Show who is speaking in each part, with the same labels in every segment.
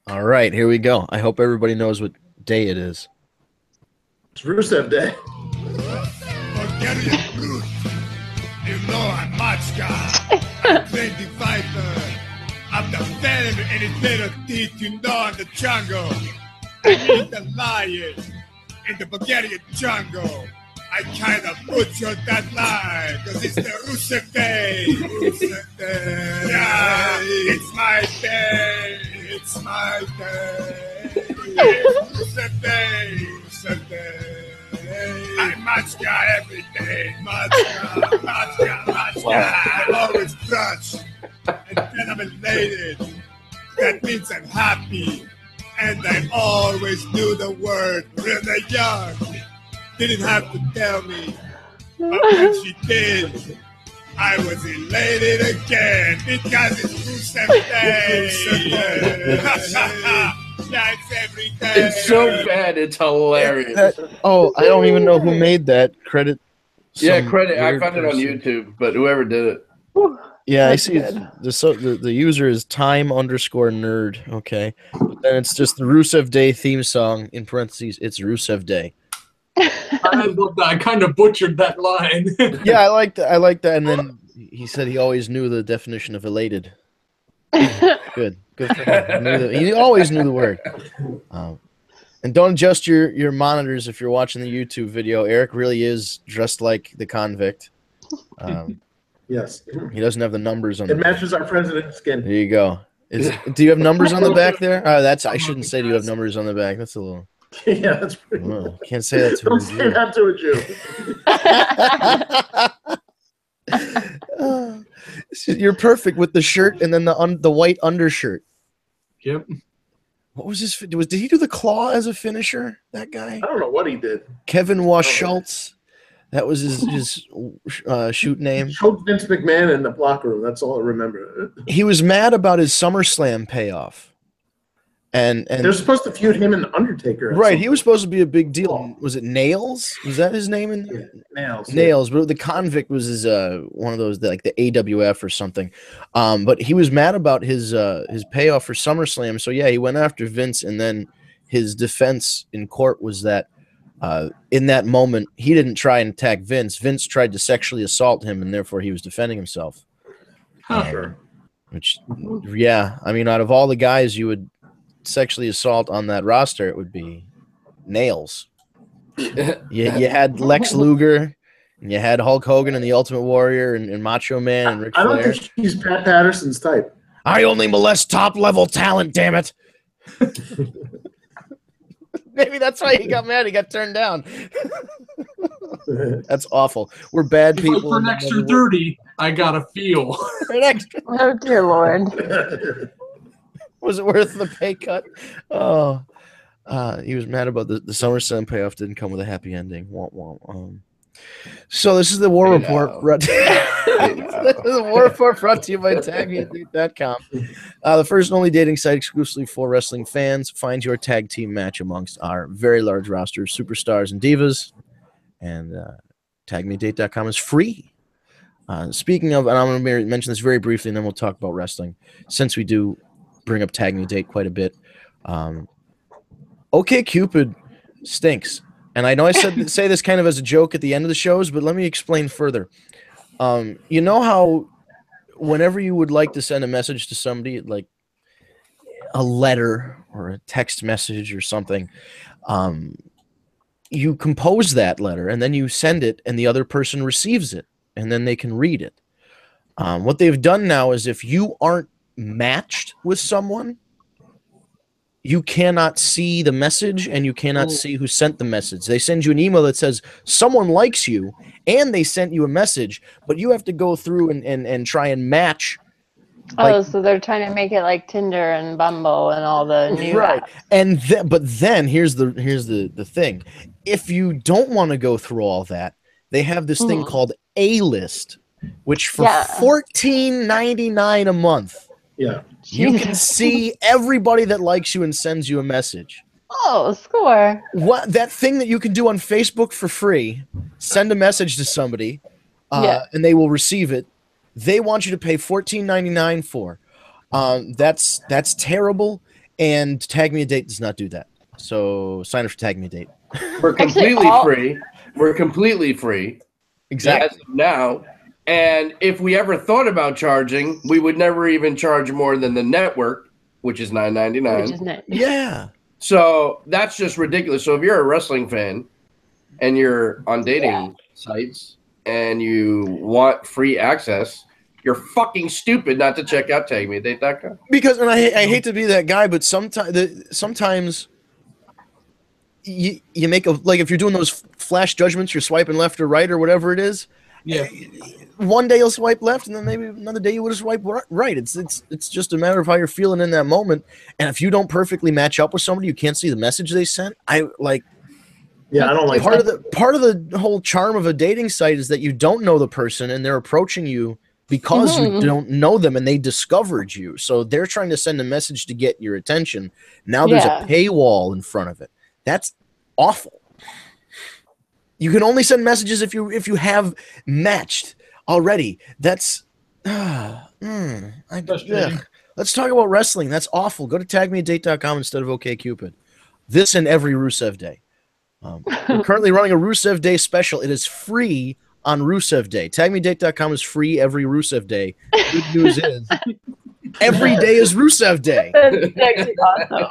Speaker 1: All right, here we go. I hope everybody knows what day it is.
Speaker 2: It's Rusev Day.
Speaker 3: Bulgarian brute. You know I'm Machka. I'm 25. I'm the venom in his little teeth, you know, in the jungle. I meet the lion in the Bulgarian jungle. I kind of butchered that line, cause it's the Rusev Day. Rusev Day. Yeah, it's my day. It's my day. It's Rusev Day. Rusev Day. I'm Machka every day. Machka, Machka, Machka. I'm always crushed. And then I'm elated. That means I'm happy. And I always knew the word really young. Didn't have to tell me. But when she did, I was elated again because it's Rusev Day. Yeah, it's every day.
Speaker 4: It's so bad, it's hilarious.
Speaker 1: I don't even know who made that. Credit.
Speaker 4: Yeah,
Speaker 1: some
Speaker 4: credit. I
Speaker 1: weird
Speaker 4: found it on
Speaker 1: person.
Speaker 4: YouTube, but whoever did it.
Speaker 1: Yeah, I
Speaker 5: That's
Speaker 1: see.
Speaker 5: good.
Speaker 1: The user is time_nerd. Okay, but then it's just the Rusev Day theme song in parentheses. It's Rusev Day.
Speaker 6: I love that. I kind of butchered that line.
Speaker 1: Yeah, I like that. I like that. And then he said he always knew the definition of elated. Good for him. He always knew the word. And don't adjust your monitors if you're watching the YouTube video. Eric really is dressed like the convict.
Speaker 2: Yes.
Speaker 1: He doesn't have the numbers on.
Speaker 2: It matches our president's skin.
Speaker 1: There you go. Do you have numbers on the back there? That's I shouldn't say. Do you have numbers on the back? That's a little.
Speaker 2: Yeah, that's pretty.
Speaker 1: Well, can't say that to
Speaker 2: Don't
Speaker 1: a
Speaker 2: say
Speaker 1: Jew.
Speaker 2: that to a Jew.
Speaker 1: You're perfect with the shirt and then the white undershirt.
Speaker 6: Yep.
Speaker 1: What was his? Did he do the claw as a finisher? That guy,
Speaker 2: I don't know what he did.
Speaker 1: Kevin Wash Schultz. That was his shoot name.
Speaker 2: Choked Vince McMahon in the block room. That's all I remember.
Speaker 1: He was mad about his SummerSlam payoff, and
Speaker 2: They're supposed to feud him and Undertaker. at
Speaker 1: right,
Speaker 2: some
Speaker 1: he was supposed to be a big deal. Was it Nails? Was that his name? In
Speaker 2: point. Nails.
Speaker 1: Nails, but the convict was his one of those like the AWF or something. But he was mad about his payoff for SummerSlam. So yeah, he went after Vince, and then his defense in court was that in that moment he didn't try and attack Vince. Vince tried to sexually assault him, and therefore he was defending himself.
Speaker 2: Sure.
Speaker 1: Which, yeah, I mean, out of all the guys you would sexually assault on that roster, it would be Nails. You had Lex Luger, and you had Hulk Hogan and the Ultimate Warrior and Macho Man and Ric
Speaker 2: I don't
Speaker 1: Flair.
Speaker 2: think he's Pat Patterson's type.
Speaker 1: I only molest top-level talent, damn it. Maybe that's why he got mad. He got turned down. That's awful. We're bad
Speaker 6: If like
Speaker 1: people.
Speaker 6: for an extra 30, I gotta feel.
Speaker 1: For an extra.
Speaker 5: Oh dear Lord.
Speaker 1: Was it worth the pay cut? Oh, he was mad about the SummerSlam payoff didn't come with a happy ending. Womp womp. So this is the War Report. This is the War Report brought to you by TagMeDate.com. The first and only dating site exclusively for wrestling fans. Find your tag team match amongst our very large roster of superstars and divas. And TagMeDate.com is free. Speaking of, and I'm going to mention this very briefly, and then we'll talk about wrestling, since we do bring up Tag Me Date quite a bit. OkCupid stinks. And I know I say this kind of as a joke at the end of the shows, but let me explain further. You know how whenever you would like to send a message to somebody, like a letter or a text message or something, you compose that letter and then you send it and the other person receives it and then they can read it. What they've done now is if you aren't matched with someone, you cannot see the message and you cannot see who sent the message. They send you an email that says someone likes you and they sent you a message, but you have to go through and try and match.
Speaker 5: So they're trying to make it like Tinder and Bumble and all the new
Speaker 1: Right.
Speaker 5: apps.
Speaker 1: And but then here's the thing. If you don't want to go through all that, they have this thing called A-List, which for $14.99 a month, you can see everybody that likes you and sends you a message.
Speaker 5: Oh, score.
Speaker 1: What that thing that you can do on Facebook for free, send a message to somebody, and they will receive it. They want you to pay $14.99 for. That's terrible. And Tag Me a Date does not do that. So sign up for Tag Me a Date.
Speaker 4: We're completely free. We're completely free.
Speaker 1: Exactly.
Speaker 4: As of now. And if we ever thought about charging, we would never even charge more than the network, which is $9.99.
Speaker 5: Which is nice.
Speaker 1: Yeah.
Speaker 4: So that's just ridiculous. So if you're a wrestling fan and you're on dating sites and you want free access, you're fucking stupid not to check out TagMeADate.com.
Speaker 1: Because, and I hate to be that guy, but sometimes you make like if you're doing those flash judgments, you're swiping left or right or whatever it is.
Speaker 6: Yeah.
Speaker 1: One day you'll swipe left, and then maybe another day you would swipe right. It's just a matter of how you're feeling in that moment. And if you don't perfectly match up with somebody, you can't see the message they sent. I don't like part of the whole charm of a dating site is that you don't know the person and they're approaching you because you don't know them and they discovered you. So they're trying to send a message to get your attention. Now there's a paywall in front of it. That's awful. You can only send messages if you have matched already. That's Let's talk about wrestling. That's awful. Go to tagmeadate.com instead of OkCupid. This and every Rusev Day. We're currently running a Rusev Day special. It is free on Rusev Day. Tagmeadate.com is free every Rusev Day. Good news is every day is Rusev Day.
Speaker 5: That's actually awesome.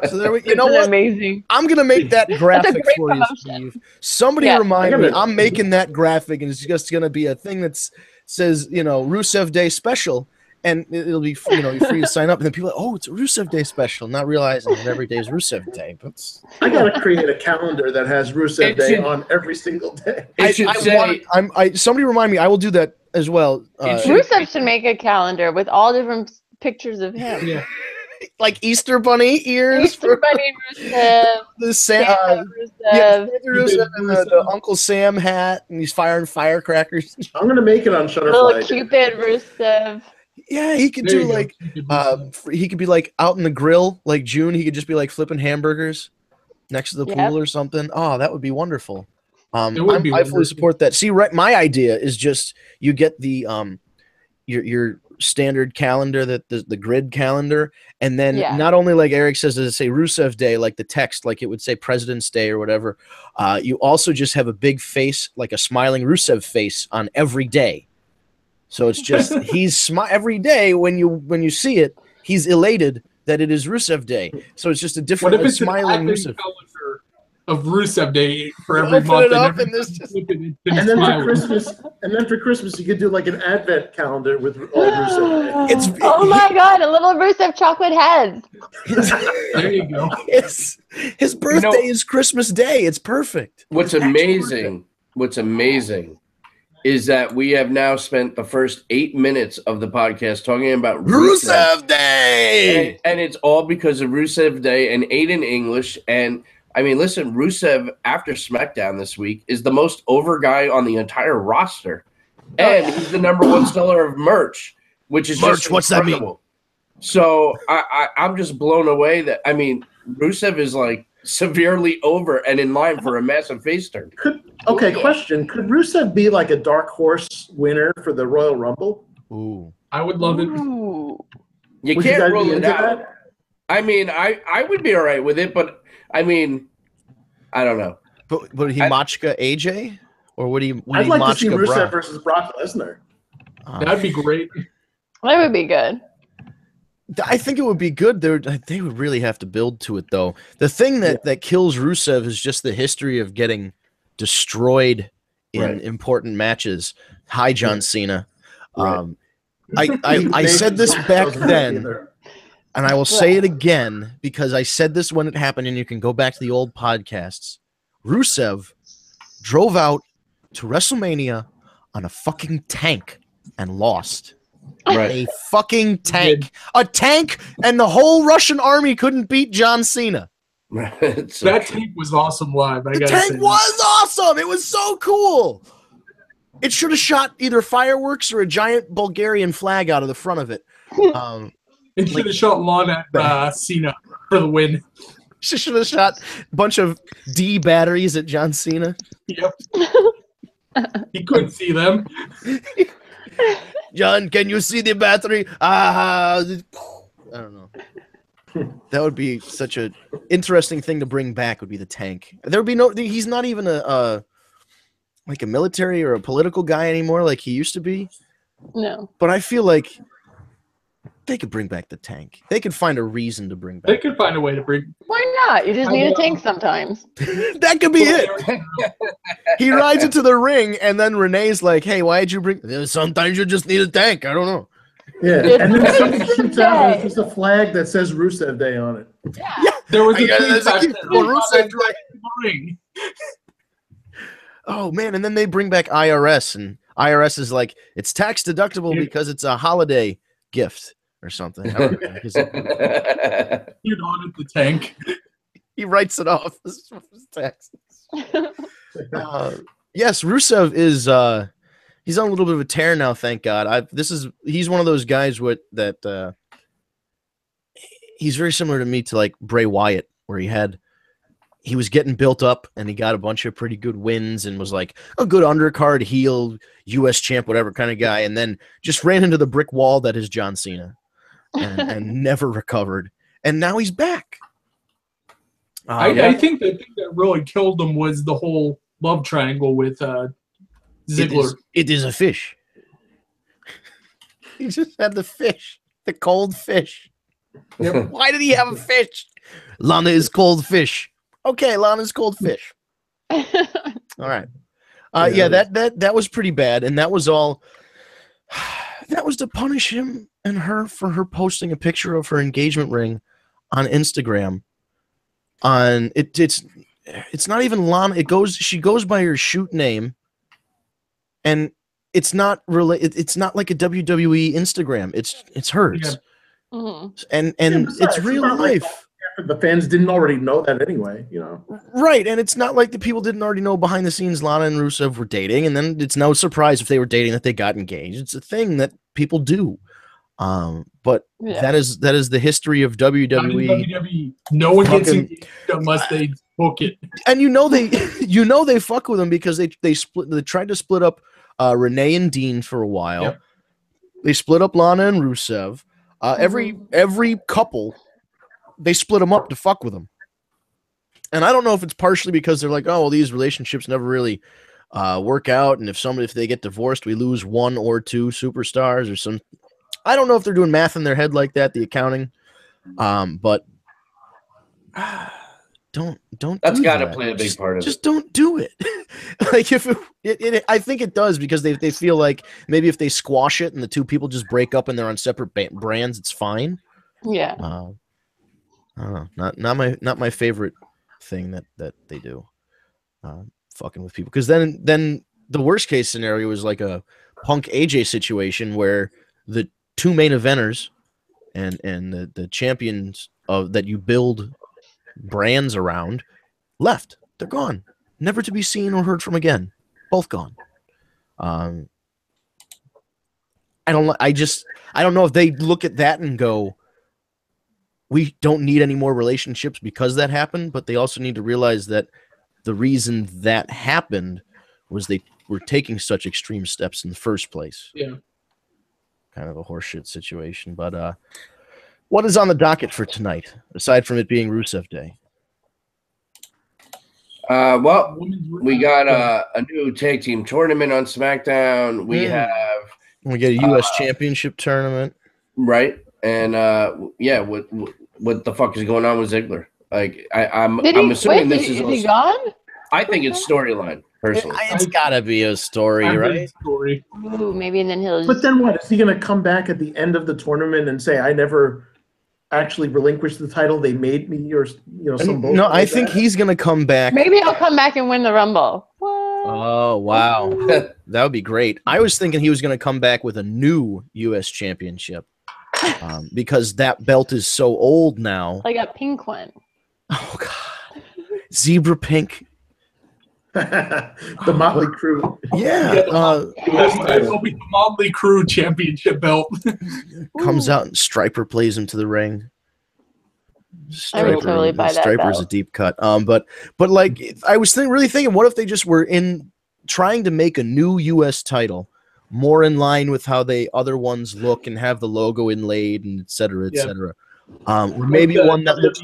Speaker 1: So there you know what?
Speaker 5: Amazing.
Speaker 1: I'm gonna make that graphic
Speaker 5: great
Speaker 1: for
Speaker 5: promotion.
Speaker 1: you, Steve. Somebody remind me. I'm making that graphic, and it's just gonna be a thing that says, Rusev Day special, and it'll be, you're free to sign up. And then people are like, oh, it's a Rusev Day special, not realizing that every day is Rusev Day. But
Speaker 2: I gotta create a calendar that has Rusev Day on every single day.
Speaker 1: Somebody remind me. I will do that as well.
Speaker 5: Rusev should make a calendar with all different pictures of him.
Speaker 6: Yeah.
Speaker 1: Like Easter Bunny ears.
Speaker 5: Easter Bunny Rusev.
Speaker 1: The
Speaker 5: Santa
Speaker 1: Rusev and the Uncle Sam hat, and he's firing firecrackers.
Speaker 2: I'm gonna make it on Shutterfly.
Speaker 5: Little Cupid Rusev.
Speaker 1: Yeah, he could do like he could be like out in the grill, like June. He could just be like flipping hamburgers next to the pool or something. Oh, that would be wonderful. I fully support that. See, my idea is just you get the your standard calendar, that the grid calendar, and then not only, like Eric says, does it say Rusev Day, like the text, like it would say President's Day or whatever. You also just have a big face, like a smiling Rusev face on every day. So it's just he's every day when you see it, he's elated that it is Rusev Day. So it's just a different smiling Rusev
Speaker 6: calendar of Rusev Day for every month.
Speaker 2: And then for Christmas, you could do like an advent calendar with all Rusev Day.
Speaker 5: Oh my God, a little Rusev chocolate head.
Speaker 6: There you go.
Speaker 1: His birthday is Christmas Day. It's perfect.
Speaker 4: What's amazing is that we have now spent the first 8 minutes of the podcast talking about
Speaker 1: Rusev Day,
Speaker 4: and it's all because of Rusev Day and Aiden English. And I mean, listen, Rusev after SmackDown this week is the most over guy on the entire roster, and he's the #1 seller of merch, which is
Speaker 1: merch.
Speaker 4: Just
Speaker 1: what's that mean?
Speaker 4: So I'm just blown away that Rusev is like severely over and in line for a massive face turn.
Speaker 2: Question. Could Rusev be like a dark horse winner for the Royal Rumble?
Speaker 1: Ooh.
Speaker 6: I would love it.
Speaker 4: You can't rule it out. I mean, I would be all right with it, but I mean, I don't know.
Speaker 1: But would he Machka AJ? Or would he
Speaker 2: I'd like to see Rusev
Speaker 1: Brock?
Speaker 2: versus Brock Lesnar.
Speaker 6: That'd be great.
Speaker 5: That would be good.
Speaker 1: I think it would be good. They would really have to build to it, though. The thing that kills Rusev is just the history of getting destroyed in important matches. Hi, John Cena. I said this back then, and I will say it again because I said this when it happened, and you can go back to the old podcasts. Rusev drove out to WrestleMania on a fucking tank and lost. A fucking tank. A tank, and the whole Russian army couldn't beat John Cena.
Speaker 6: That tank was awesome live.
Speaker 1: The tank was awesome. It was so cool. It should have shot either fireworks or a giant Bulgarian flag out of the front of it.
Speaker 6: It should have shot lawn at Cena for the win.
Speaker 1: Should have shot a bunch of D batteries at John Cena.
Speaker 6: Yep. He couldn't see them.
Speaker 1: John, can you see the battery? I don't know. That would be such a interesting thing to bring back. Would be the tank. There would be no. He's not even a like a military or a political guy anymore, like he used to be.
Speaker 5: No.
Speaker 1: But I feel like they could bring back the tank. They could find a reason to bring
Speaker 6: They
Speaker 1: back.
Speaker 6: could find a way to bring.
Speaker 5: Why not? You just need a tank sometimes.
Speaker 1: That could be it. He rides into the ring, and then Renee's like, "Hey, why'd you bring? Sometimes you just need a tank. I don't know."
Speaker 2: Yeah, and then something shoots out. And it's just a flag that says Rusev Day on it.
Speaker 5: Yeah.
Speaker 6: There was a
Speaker 1: there's a kid called Rusev Day.
Speaker 6: ring.
Speaker 1: Oh man, and then they bring back IRS, and IRS is like, it's tax deductible because it's a holiday gift or something. I don't know, 'cause
Speaker 6: You'd audit the tank.
Speaker 1: he writes it off as taxes. Yes, Rusev is he's on a little bit of a tear now, thank God. He's one of those guys that he's very similar to me to like Bray Wyatt, where he was getting built up and he got a bunch of pretty good wins and was like a good undercard heel, US champ, whatever kind of guy, and then just ran into the brick wall that is John Cena and never recovered. And now he's back.
Speaker 6: I think the thing that really killed him was the whole love triangle with Ziggler.
Speaker 1: It is a fish. He just had the fish, the cold fish. Why did he have a fish? Lana is cold fish. Okay, Lana's cold fish. All right. Yeah, that was pretty bad, and that was all. That was to punish him and her for her posting a picture of her engagement ring on Instagram. It's not even Lana. She goes by her shoot name, and it's not it's not like a WWE Instagram. It's hers,
Speaker 6: Yeah.
Speaker 5: Mhm.
Speaker 1: and it's real life.
Speaker 2: The fans didn't already know that anyway,
Speaker 1: Right, and it's not like the people didn't already know behind the scenes Lana and Rusev were dating, and then it's no surprise if they were dating that they got engaged. It's a thing that people do. But
Speaker 5: Yeah.
Speaker 1: that is the history of
Speaker 6: Not in
Speaker 1: WWE.
Speaker 6: WWE. No one gets
Speaker 1: Fucking-
Speaker 6: engaged unless they book it.
Speaker 1: And they fuck with them because they tried to split up Renee and Dean for a while.
Speaker 6: Yep.
Speaker 1: They split up Lana and Rusev. Every couple, they split them up to fuck with them. And I don't know if it's partially because they're like, oh, well, these relationships never really work out, and if they get divorced, we lose one or two superstars or some. I don't know if they're doing math in their head like that, the accounting. But don't.
Speaker 4: That's
Speaker 1: got
Speaker 4: to play a big part of it.
Speaker 1: Just don't do it. Like if I think it does because they feel like maybe if they squash it and the two people just break up and they're on separate brands, it's fine.
Speaker 5: Yeah.
Speaker 1: I don't know. Not my favorite thing that they do. Fucking with people, because then the worst case scenario is like a Punk AJ situation where the two main eventers and the champions of that you build brands around left. They're gone, never to be seen or heard from again. Both gone. I don't know if they look at that and go, we don't need any more relationships because that happened, but they also need to realize that the reason that happened was they were taking such extreme steps in the first place.
Speaker 6: Yeah.
Speaker 1: Kind of a horseshit situation. But what is on the docket for tonight, aside from it being Rusev Day?
Speaker 4: Well, we got a new tag team tournament on SmackDown. We have
Speaker 1: We get a U.S. Championship tournament.
Speaker 4: Right. And what the fuck is going on with Ziggler? Like I'm assuming this is
Speaker 5: he gone?
Speaker 4: I think it's storyline, personally.
Speaker 1: It's gotta be a story, right?
Speaker 6: Story.
Speaker 5: Ooh, maybe and then he'll.
Speaker 2: But then what? Is he going to come back at the end of the tournament and say, I never actually relinquished the title? They made me, or some bullshit?
Speaker 1: No, I
Speaker 2: like
Speaker 1: think
Speaker 2: that?
Speaker 1: he's gonna come back.
Speaker 5: Maybe he'll come back and win the Rumble. What?
Speaker 1: Oh wow, that would be great. I was thinking he was gonna come back with a new U.S. Championship because that belt is so old now.
Speaker 5: Like a pink one.
Speaker 1: Oh god, zebra pink.
Speaker 2: The Motley Crue.
Speaker 1: Yeah,
Speaker 6: It'll be the Motley Crue championship belt.
Speaker 1: comes out and Striper plays him to the ring.
Speaker 5: I would totally buy that
Speaker 1: Striper's
Speaker 5: belt.
Speaker 1: a deep cut. But like I was really thinking, what if they just were trying to make a new U.S. title more in line with how they other ones look and have the logo inlaid and et cetera, et cetera. Or maybe one that looks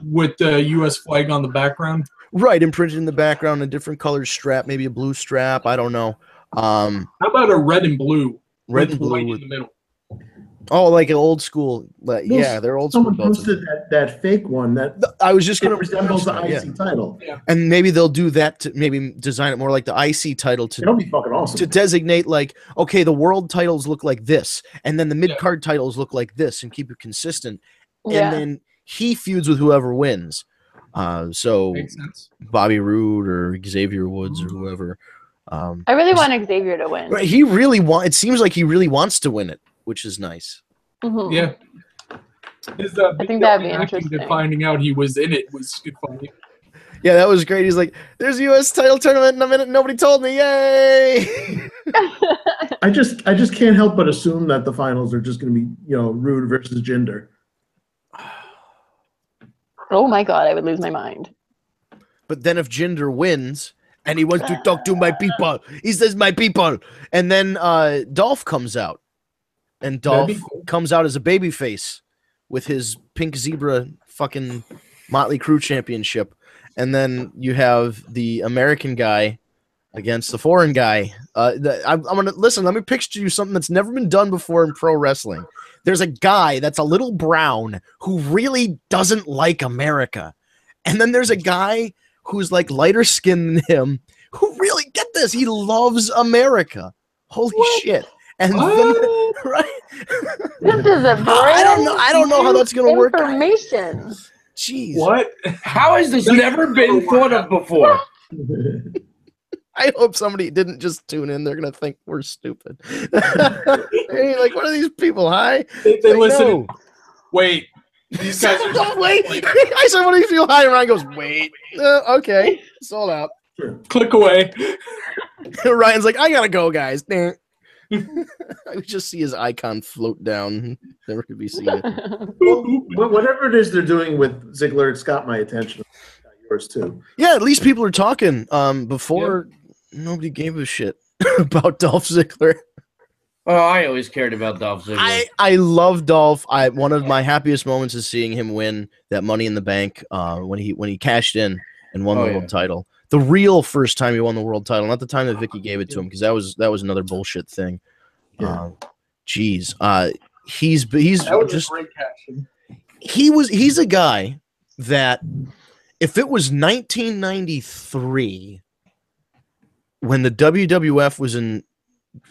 Speaker 6: with the U.S. flag on the background.
Speaker 1: Right, imprinted in the background, a different colored strap, maybe a blue strap. I don't know.
Speaker 6: How about a red and blue?
Speaker 1: Red and blue
Speaker 6: white in the middle.
Speaker 1: Oh, like an old school. Yeah, they're old school.
Speaker 2: Someone posted that fake one that
Speaker 1: I was just going to
Speaker 2: resembles the IC title.
Speaker 6: Yeah.
Speaker 1: And maybe they'll do that to maybe design it more like the IC title
Speaker 2: That'll be fucking awesome.
Speaker 1: to designate like, okay, the world titles look like this, and then the mid card titles look like this, and keep it consistent. And then he feuds with whoever wins. So
Speaker 6: Makes sense.
Speaker 1: Bobby Roode or Xavier Woods or whoever.
Speaker 5: I really want Xavier to win.
Speaker 1: Right, he really it seems like he really wants to win it, which is nice.
Speaker 5: Mm-hmm.
Speaker 6: Yeah.
Speaker 5: I think that'd be interesting.
Speaker 6: Finding out he was in it was good funny.
Speaker 1: Yeah, that was great. He's like, "There's a U.S. title tournament in a minute. Nobody told me. Yay!"
Speaker 2: I just can't help but assume that the finals are just going to be, Rude versus Jinder.
Speaker 5: Oh my god, I would lose my mind.
Speaker 1: But then if Jinder wins and he wants to talk to my people, he says my people, and then Dolph comes out, and Dolph comes out as a babyface with his pink zebra fucking Motley Crue championship, and then you have the American guy against the foreign guy. I'm gonna listen. Let me picture you something that's never been done before in pro wrestling. There's a guy that's a little brown who really doesn't like America, and then there's a guy who's like lighter skinned than him who really, get this, he loves America. Holy shit! And then, right?
Speaker 5: This is a
Speaker 1: I don't know how that's gonna work.
Speaker 5: Information.
Speaker 1: Jeez.
Speaker 6: What?
Speaker 4: How has this never been thought of before?
Speaker 1: I hope somebody didn't just tune in. They're gonna think we're stupid. Hey, like, what are these people? Hi.
Speaker 6: They listen. No. Wait. These guys are
Speaker 1: wait. I said, "What do you feel high?" And Ryan goes, "Wait." Okay, sold out.
Speaker 6: Click away.
Speaker 1: Ryan's like, "I gotta go, guys." I could just see his icon float down. Never could be seen it.
Speaker 2: Well, whatever it is they're doing with Ziggler, it's got my attention. It's got yours too.
Speaker 1: Yeah, at least people are talking. Before nobody gave a shit about Dolph Ziggler.
Speaker 4: Oh, I always cared about Dolph Ziggler.
Speaker 1: I love Dolph. One of my happiest moments is seeing him win that Money in the Bank when he cashed in and won the world title. The real first time he won the world title, not the time that Vicky gave it to him, because that was another bullshit thing.
Speaker 2: Yeah.
Speaker 1: He's
Speaker 6: that was just a great cash.
Speaker 1: He's a guy that if it was 1993 when the WWF was in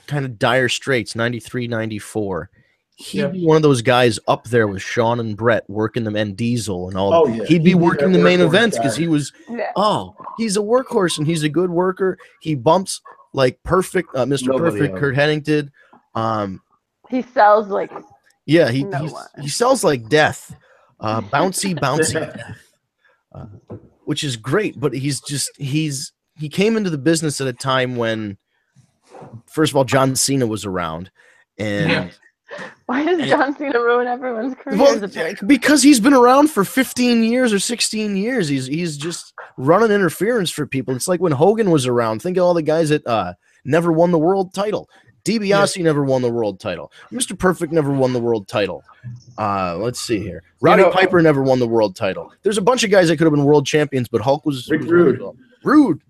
Speaker 1: kind of dire straits, 93, 94, he'd be one of those guys up there with Shawn and Brett working them and Diesel and all.
Speaker 2: Oh, yeah.
Speaker 1: He'd be working the main events because he was he's a workhorse and he's a good worker. He bumps like perfect Mr. Perfect Kurt Hennig did.
Speaker 5: He sells like
Speaker 1: he sells like death. Bouncy death. Which is great, but he came into the business at a time when, first of all, John Cena was around, and
Speaker 5: why does John Cena ruin everyone's career?
Speaker 1: Well, because he's been around for 15 years or 16 years. He's just running interference for people. It's like when Hogan was around. Think of all the guys that never won the world title. DiBiase never won the world title. Mr. Perfect never won the world title. Let's see here. Roddy Piper never won the world title. There's a bunch of guys that could have been world champions, but Hulk was Rude.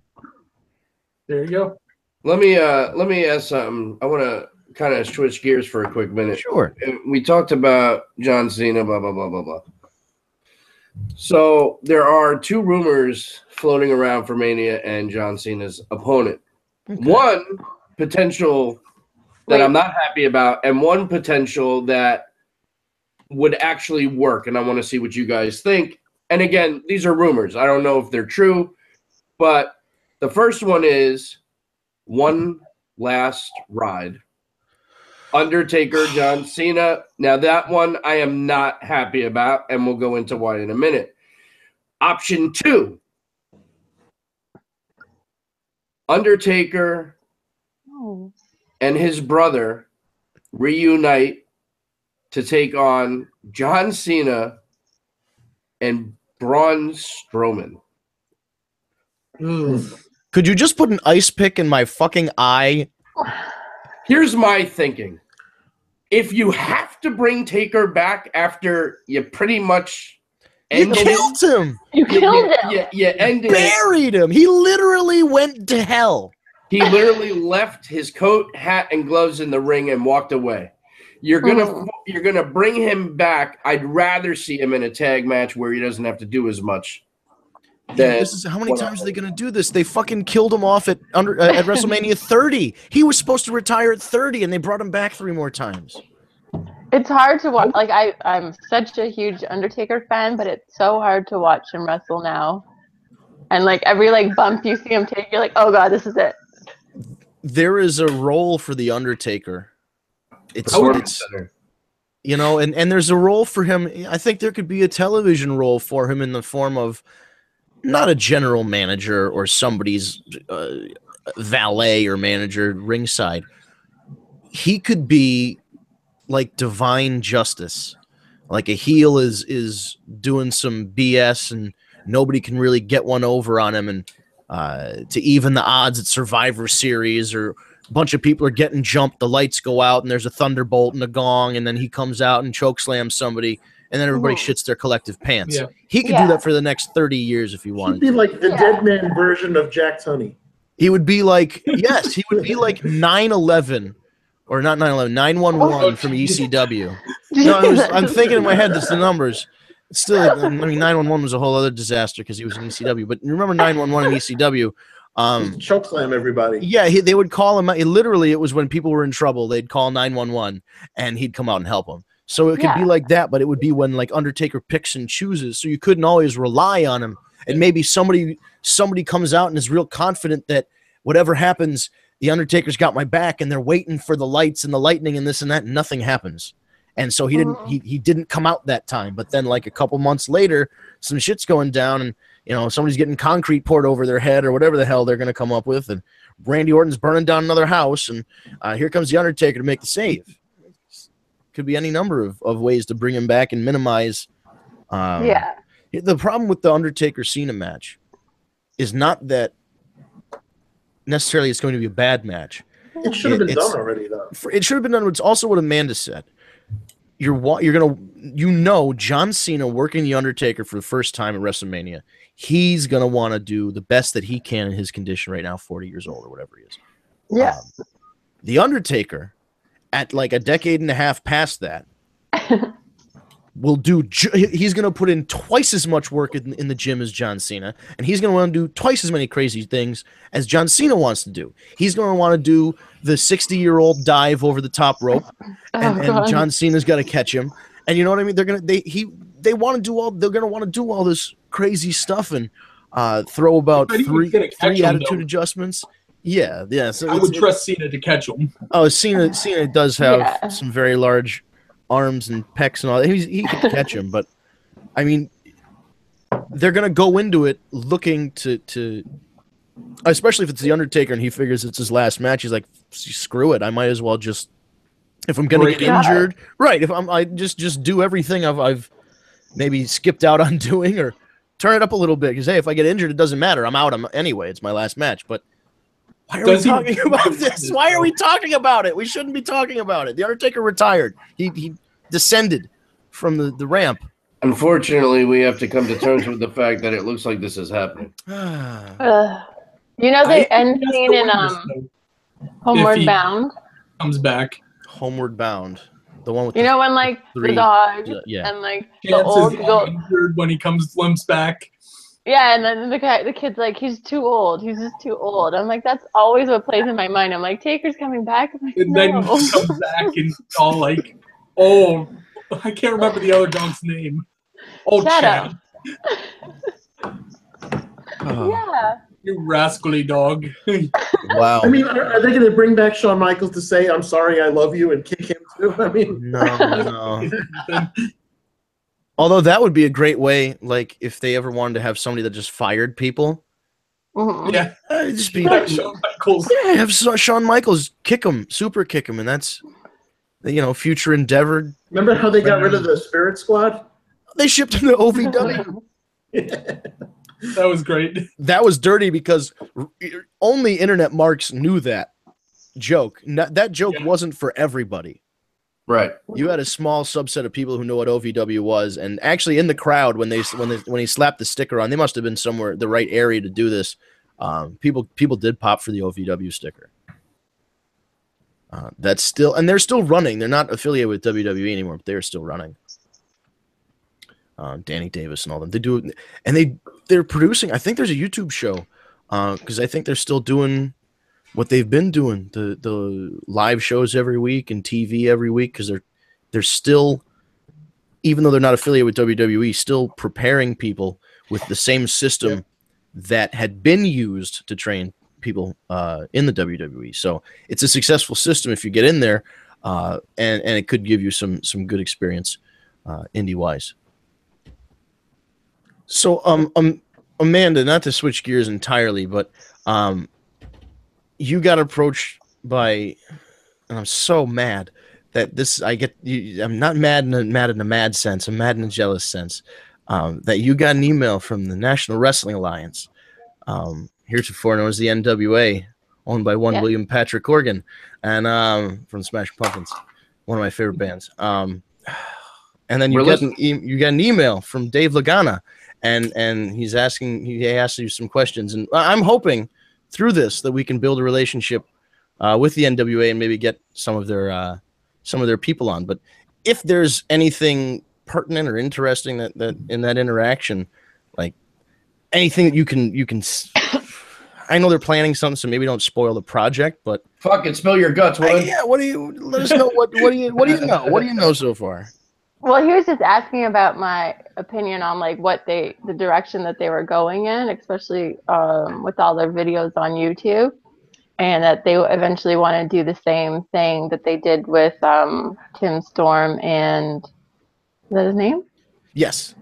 Speaker 6: There you go.
Speaker 4: Let me ask something. I want to kind of switch gears for a quick minute.
Speaker 1: Sure.
Speaker 4: We talked about John Cena, blah, blah, blah, blah, blah. So there are two rumors floating around for Mania and John Cena's opponent. Okay. One potential that I'm not happy about, and one potential that would actually work, and I want to see what you guys think. And again, these are rumors. I don't know if they're true, but the first one is One Last Ride. Undertaker, John Cena. Now, that one I am not happy about, and we'll go into why in a minute. Option 2. Undertaker and his brother reunite to take on John Cena and Braun Strowman.
Speaker 1: Could you just put an ice pick in my fucking eye?
Speaker 4: Here's my thinking. if you have to bring Taker back after you pretty much
Speaker 1: You killed him.
Speaker 5: You killed him.
Speaker 4: Yeah, ended
Speaker 1: Buried him. He literally went to hell.
Speaker 4: He literally left his coat, hat, and gloves in the ring and walked away. You're gonna bring him back. I'd rather see him in a tag match where he doesn't have to do as much.
Speaker 1: This is how many times are they gonna do this? They fucking killed him off at WrestleMania 30. He was supposed to retire at 30, and they brought him back 3 more times.
Speaker 5: It's hard to watch. Like I'm such a huge Undertaker fan, but it's so hard to watch him wrestle now. And like every like bump you see him take, you're like, oh god, this is it.
Speaker 1: There is a role for the Undertaker. It's you know, and there's a role for him. I think there could be a television role for him in the form of not a general manager or somebody's valet or manager ringside. He could be like Divine Justice, like a heel is doing some BS and nobody can really get one over on him, and to even the odds at Survivor Series, or a bunch of people are getting jumped, the lights go out and there's a thunderbolt and a gong, and then he comes out and chokeslams somebody, and then everybody shits their collective pants. Yeah. He could do that for the next 30 years if he wanted.
Speaker 2: He'd be like the dead man version of Jack Tunney.
Speaker 1: He would be like, yes, he would be like 9/11, or not 9/11, 911 from ECW. No, I'm thinking in my head, that's the numbers. Still, I mean, 911 was a whole other disaster because he was in ECW. But remember 911 in ECW?
Speaker 2: Chokeslam everybody.
Speaker 1: Yeah, they would call him. Literally, it was when people were in trouble, they'd call 911, and he'd come out and help them. So it could be like that, but it would be when like Undertaker picks and chooses. So you couldn't always rely on him. And maybe somebody comes out and is real confident that whatever happens, the Undertaker's got my back, and they're waiting for the lights and the lightning and this and that, and nothing happens. And so he didn't come out that time. But then like a couple months later, some shit's going down, and you know, somebody's getting concrete poured over their head or whatever the hell they're going to come up with, and Randy Orton's burning down another house, and here comes the Undertaker to make the save. Could be any number of ways to bring him back and minimize. The problem with the Undertaker Cena match is not that necessarily it's going to be a bad match.
Speaker 2: It should have been done already, though.
Speaker 1: It should have been done. It's also what Amanda said. You're gonna John Cena working the Undertaker for the first time at WrestleMania. He's gonna want to do the best that he can in his condition right now, 40 years old or whatever he is.
Speaker 5: Yeah.
Speaker 1: The Undertaker, at like a decade and a half past that, will do. He's gonna put in twice as much work in the gym as John Cena, and he's gonna want to do twice as many crazy things as John Cena wants to do. He's gonna want to do the 60-year-old dive over the top rope, and John Cena's got to catch him. And you know what I mean? They're gonna they want to do all. They're gonna want to do all this crazy stuff and throw about three attitude adjustments. Yeah. So
Speaker 6: I would trust Cena to catch him.
Speaker 1: Oh, Cena does have some very large arms and pecs and all that. He can catch him, but I mean, they're gonna go into it looking to especially if it's the Undertaker and he figures it's his last match. He's like, screw it, I might as well just, if I'm gonna get injured, right? If I just do everything I've maybe skipped out on doing, or turn it up a little bit, because hey, if I get injured, it doesn't matter. I'm out. Anyway, it's my last match. But why are we talking about this? Why are we talking about it? We shouldn't be talking about it. The Undertaker retired. He descended from the ramp.
Speaker 4: Unfortunately, we have to come to terms with the fact that it looks like this is happening.
Speaker 5: You know the end scene in Homeward Bound
Speaker 6: comes back.
Speaker 1: Homeward Bound, the one with
Speaker 5: when like the dog and like the old
Speaker 6: injured when he limps back.
Speaker 5: Yeah, and then the kid's like, he's too old. He's just too old. I'm like, that's always what plays in my mind. I'm like, Taker's coming back. I'm like,
Speaker 6: and then he comes back and all like, oh, I can't remember the other dog's name. Oh, Chad.
Speaker 5: Yeah.
Speaker 6: You rascally dog.
Speaker 1: Wow.
Speaker 2: I mean, are they going to bring back Shawn Michaels to say, I'm sorry, I love you, and kick him too? I mean,
Speaker 1: no. Although that would be a great way, like if they ever wanted to have somebody that just fired people.
Speaker 6: Yeah.
Speaker 1: Just be
Speaker 6: Shawn Michaels.
Speaker 1: Yeah, have Shawn Michaels kick him, super kick him, and that's, future endeavor.
Speaker 2: Remember how they got rid of the Spirit Squad?
Speaker 1: They shipped him to OVW.
Speaker 6: That was great.
Speaker 1: That was dirty because only internet marks knew that joke. That joke wasn't for everybody.
Speaker 4: Right.
Speaker 1: You had a small subset of people who know what OVW was, and actually in the crowd when he slapped the sticker on, they must have been somewhere the right area to do this. People did pop for the OVW sticker. That's still, and they're still running. They're not affiliated with WWE anymore, but they're still running. Danny Davis and all them. They do, and they're producing. I think there's a YouTube show because I think they're still doing what they've been doing, the live shows every week and TV every week, because they're still, even though they're not affiliated with WWE, still preparing people with the same system that had been used to train people in the WWE. So it's a successful system if you get in there, and it could give you some good experience indie wise. So Amanda, not to switch gears entirely, but you got approached by, and I'm so mad that this, I'm not mad in a mad sense, I'm mad in a jealous sense, that you got an email from the National Wrestling Alliance, heretofore known as the NWA, owned by one William Patrick Corgan, and from Smashing Pumpkins, one of my favorite bands. And then you got an email from Dave Lagana, and he asked you some questions, and I'm hoping through this that we can build a relationship with the NWA and maybe get some of their people on. But if there's anything pertinent or interesting that in that interaction, like anything that you can I know they're planning something, so maybe don't spoil the project, but
Speaker 4: fucking spill your guts, woman.
Speaker 1: Let us know what do you know? What do you know so far?
Speaker 5: Well, he was just asking about my opinion on like the direction that they were going in, especially with all their videos on YouTube, and that they eventually want to do the same thing that they did with Tim Storm and, is that his name?
Speaker 1: Yes.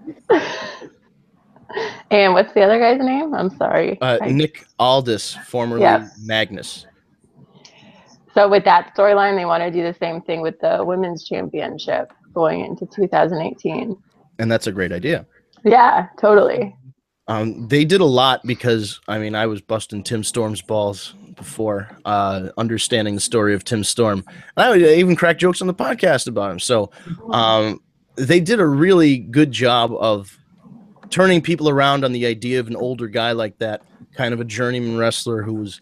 Speaker 5: And what's the other guy's name? I'm sorry.
Speaker 1: Nick Aldis, formerly Magnus.
Speaker 5: So with that storyline, they want to do the same thing with the women's championship going into 2018.
Speaker 1: And that's a great idea.
Speaker 5: Yeah, totally.
Speaker 1: They did a lot because, I mean, I was busting Tim Storm's balls before understanding the story of Tim Storm. I even cracked jokes on the podcast about him. So they did a really good job of turning people around on the idea of an older guy like that, kind of a journeyman wrestler who was,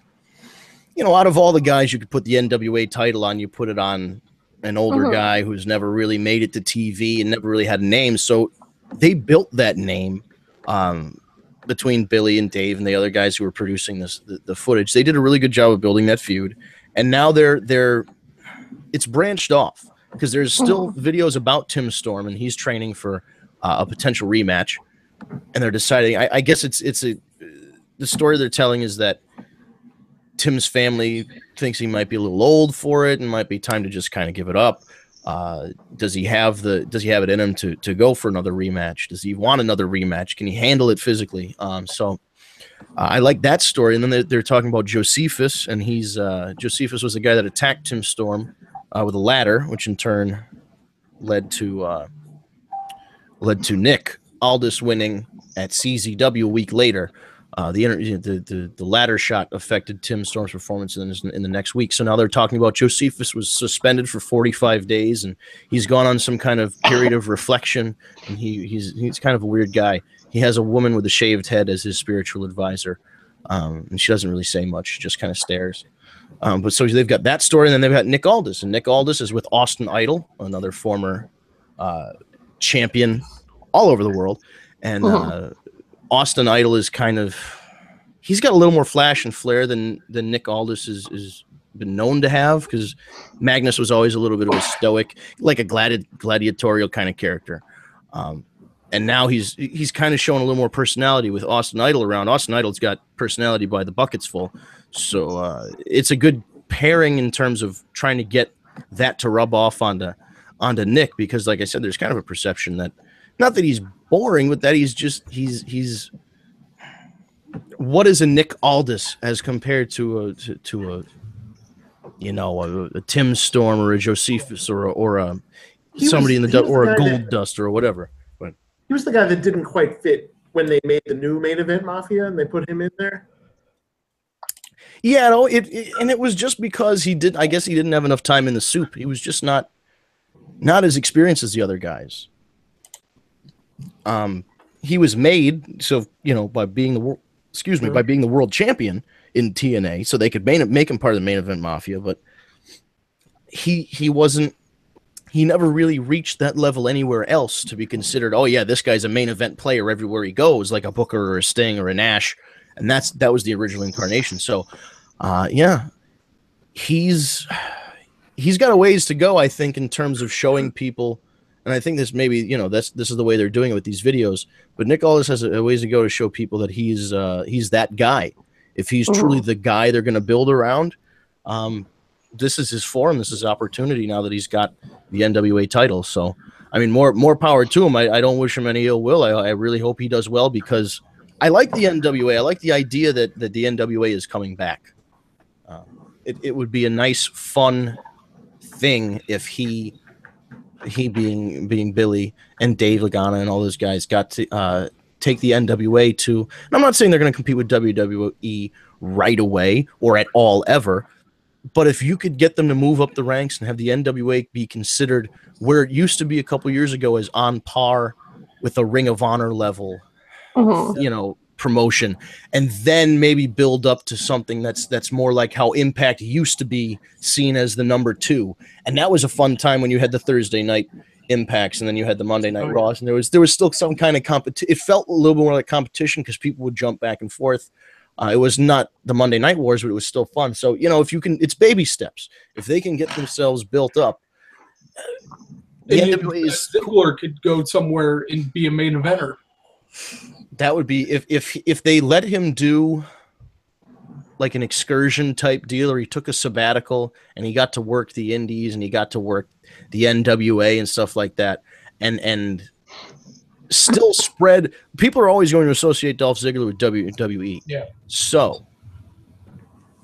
Speaker 1: out of all the guys you could put the NWA title on, you put it on an older guy who's never really made it to TV and never really had a name. So they built that name between Billy and Dave and the other guys who were producing the footage. They did a really good job of building that feud. And now it's branched off because there's still videos about Tim Storm, and he's training for a potential rematch. And they're deciding, I guess the story they're telling is that Tim's family thinks he might be a little old for it and might be time to just kind of give it up. Does he have it in him to go for another rematch? Does he want another rematch? Can he handle it physically? So I like that story. And then they're talking about Josephus, and Josephus was the guy that attacked Tim Storm with a ladder, which in turn led to Nick Aldis winning at CZW a week later. The ladder shot affected Tim Storm's performance in the next week. So now they're talking about Josephus was suspended for 45 days, and he's gone on some kind of period of reflection. And he's kind of a weird guy. He has a woman with a shaved head as his spiritual advisor, and she doesn't really say much, just kind of stares. But so they've got that story, and then they've got Nick Aldis, and Nick Aldis is with Austin Idol, another former champion all over the world, and Austin Idol is he's got a little more flash and flair than Nick Aldis is been known to have, because Magnus was always a little bit of a stoic, like a gladiatorial kind of character. And now he's kind of showing a little more personality with Austin Idol around. Austin Idol's got personality by the buckets full. So it's a good pairing in terms of trying to get that to rub off onto Nick, because like I said, there's kind of a perception that, not that he's boring, but that he's what is a Nick Aldis as compared to a Tim Storm or a Josephus or a somebody a Gold Dust or whatever. But
Speaker 2: he was the guy that didn't quite fit when they made the new Main Event Mafia and they put him in there.
Speaker 1: Yeah, it was just because I guess he didn't have enough time in the soup. He was just not. not as experienced as the other guys. He was made so, by being the world, by being the world champion in TNA, so they could make him part of the main event mafia. But he wasn't. He never really reached that level anywhere else to be considered. Oh yeah, this guy's a main event player everywhere he goes, like a Booker or a Sting or a Nash, and that was the original incarnation. So, yeah, he's got a ways to go, I think, in terms of showing people. And I think this maybe, this is the way they're doing it with these videos. But Nick Aldis has a ways to go to show people that he's that guy. If he's truly the guy they're going to build around, this is his forum. This is his opportunity now that he's got the NWA title. So, I mean, more power to him. I don't wish him any ill will. I really hope he does well, because I like the NWA. I like the idea that the NWA is coming back. It would be a nice, fun thing if he being Billy and Dave Lagana and all those guys got to take the NWA to. And I'm not saying they're going to compete with WWE right away or at all ever. But if you could get them to move up the ranks and have the NWA be considered where it used to be a couple years ago as on par with a Ring of Honor level, promotion, and then maybe build up to something that's more like how Impact used to be seen as the number 2. And that was a fun time when you had the Thursday night Impacts and then you had the Monday Night Raws, and there was still some kind of competition. It felt a little bit more like competition because people would jump back and forth. It was not the Monday Night Wars, but it was still fun. So, if you can, it's baby steps. If they can get themselves built up, the NWA
Speaker 6: Ziggler could go somewhere and be a main eventer.
Speaker 1: That would be if they let him do like an excursion type deal, or he took a sabbatical and he got to work the indies and he got to work the NWA and stuff like that, and still spread. People are always going to associate Dolph Ziggler with WWE.
Speaker 6: Yeah.
Speaker 1: So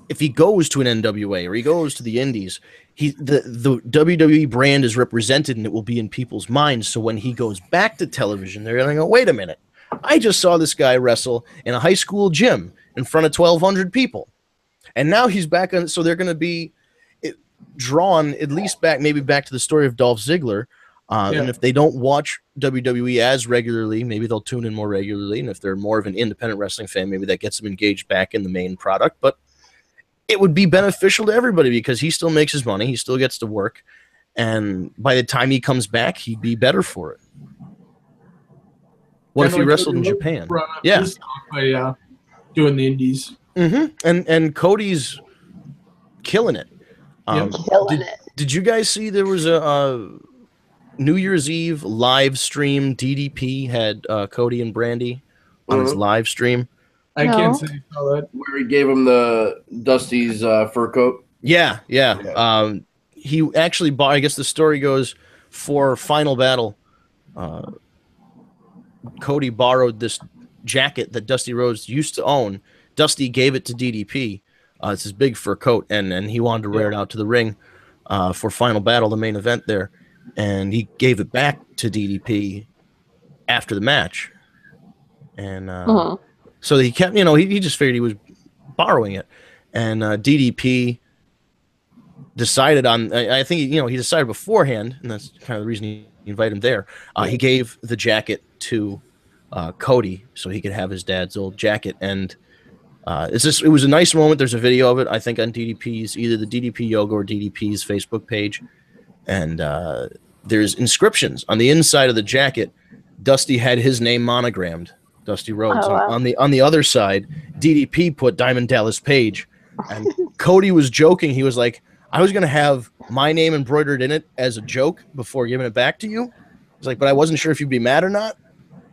Speaker 1: if he goes to an NWA or he goes to the indies, the WWE brand is represented and it will be in people's minds. So when he goes back to television, they're going to go, wait a minute. I just saw this guy wrestle in a high school gym in front of 1,200 people. And now he's back on. So they're going to be drawn at least back to the story of Dolph Ziggler. And if they don't watch WWE as regularly, maybe they'll tune in more regularly. And if they're more of an independent wrestling fan, maybe that gets them engaged back in the main product. But it would be beneficial to everybody because he still makes his money. He still gets to work. And by the time he comes back, he'd be better for it. What if he wrestled in Japan? Yeah.
Speaker 6: By doing the indies.
Speaker 1: Mm-hmm. And Cody's killing it.
Speaker 5: Killing it.
Speaker 1: Did you guys see there was a New Year's Eve live stream? DDP had Cody and Brandy on his live stream.
Speaker 6: I can't say I saw that.
Speaker 4: Where he gave him the Dusty's fur coat.
Speaker 1: Yeah. He actually bought, I guess the story goes, for Final Battle, Cody borrowed this jacket that Dusty Rhodes used to own. Dusty gave it to DDP. It's his big fur coat, and he wanted to wear it out to the ring for Final Battle, the main event there. And he gave it back to DDP after the match. And so he kept, he just figured he was borrowing it. And DDP decided on, I think, he decided beforehand, and that's kind of the reason he invited him there. He gave the jacket to Cody so he could have his dad's old jacket. And it was a nice moment. There's a video of it, I think, on DDP's, either the DDP Yoga or DDP's Facebook page. And there's inscriptions on the inside of the jacket. Dusty had his name monogrammed, Dusty Rhodes.
Speaker 5: Oh, wow.
Speaker 1: On the other side, DDP put Diamond Dallas Page. And Cody was joking. He was like, I was going to have my name embroidered in it as a joke before giving it back to you. He's like, but I wasn't sure if you'd be mad or not.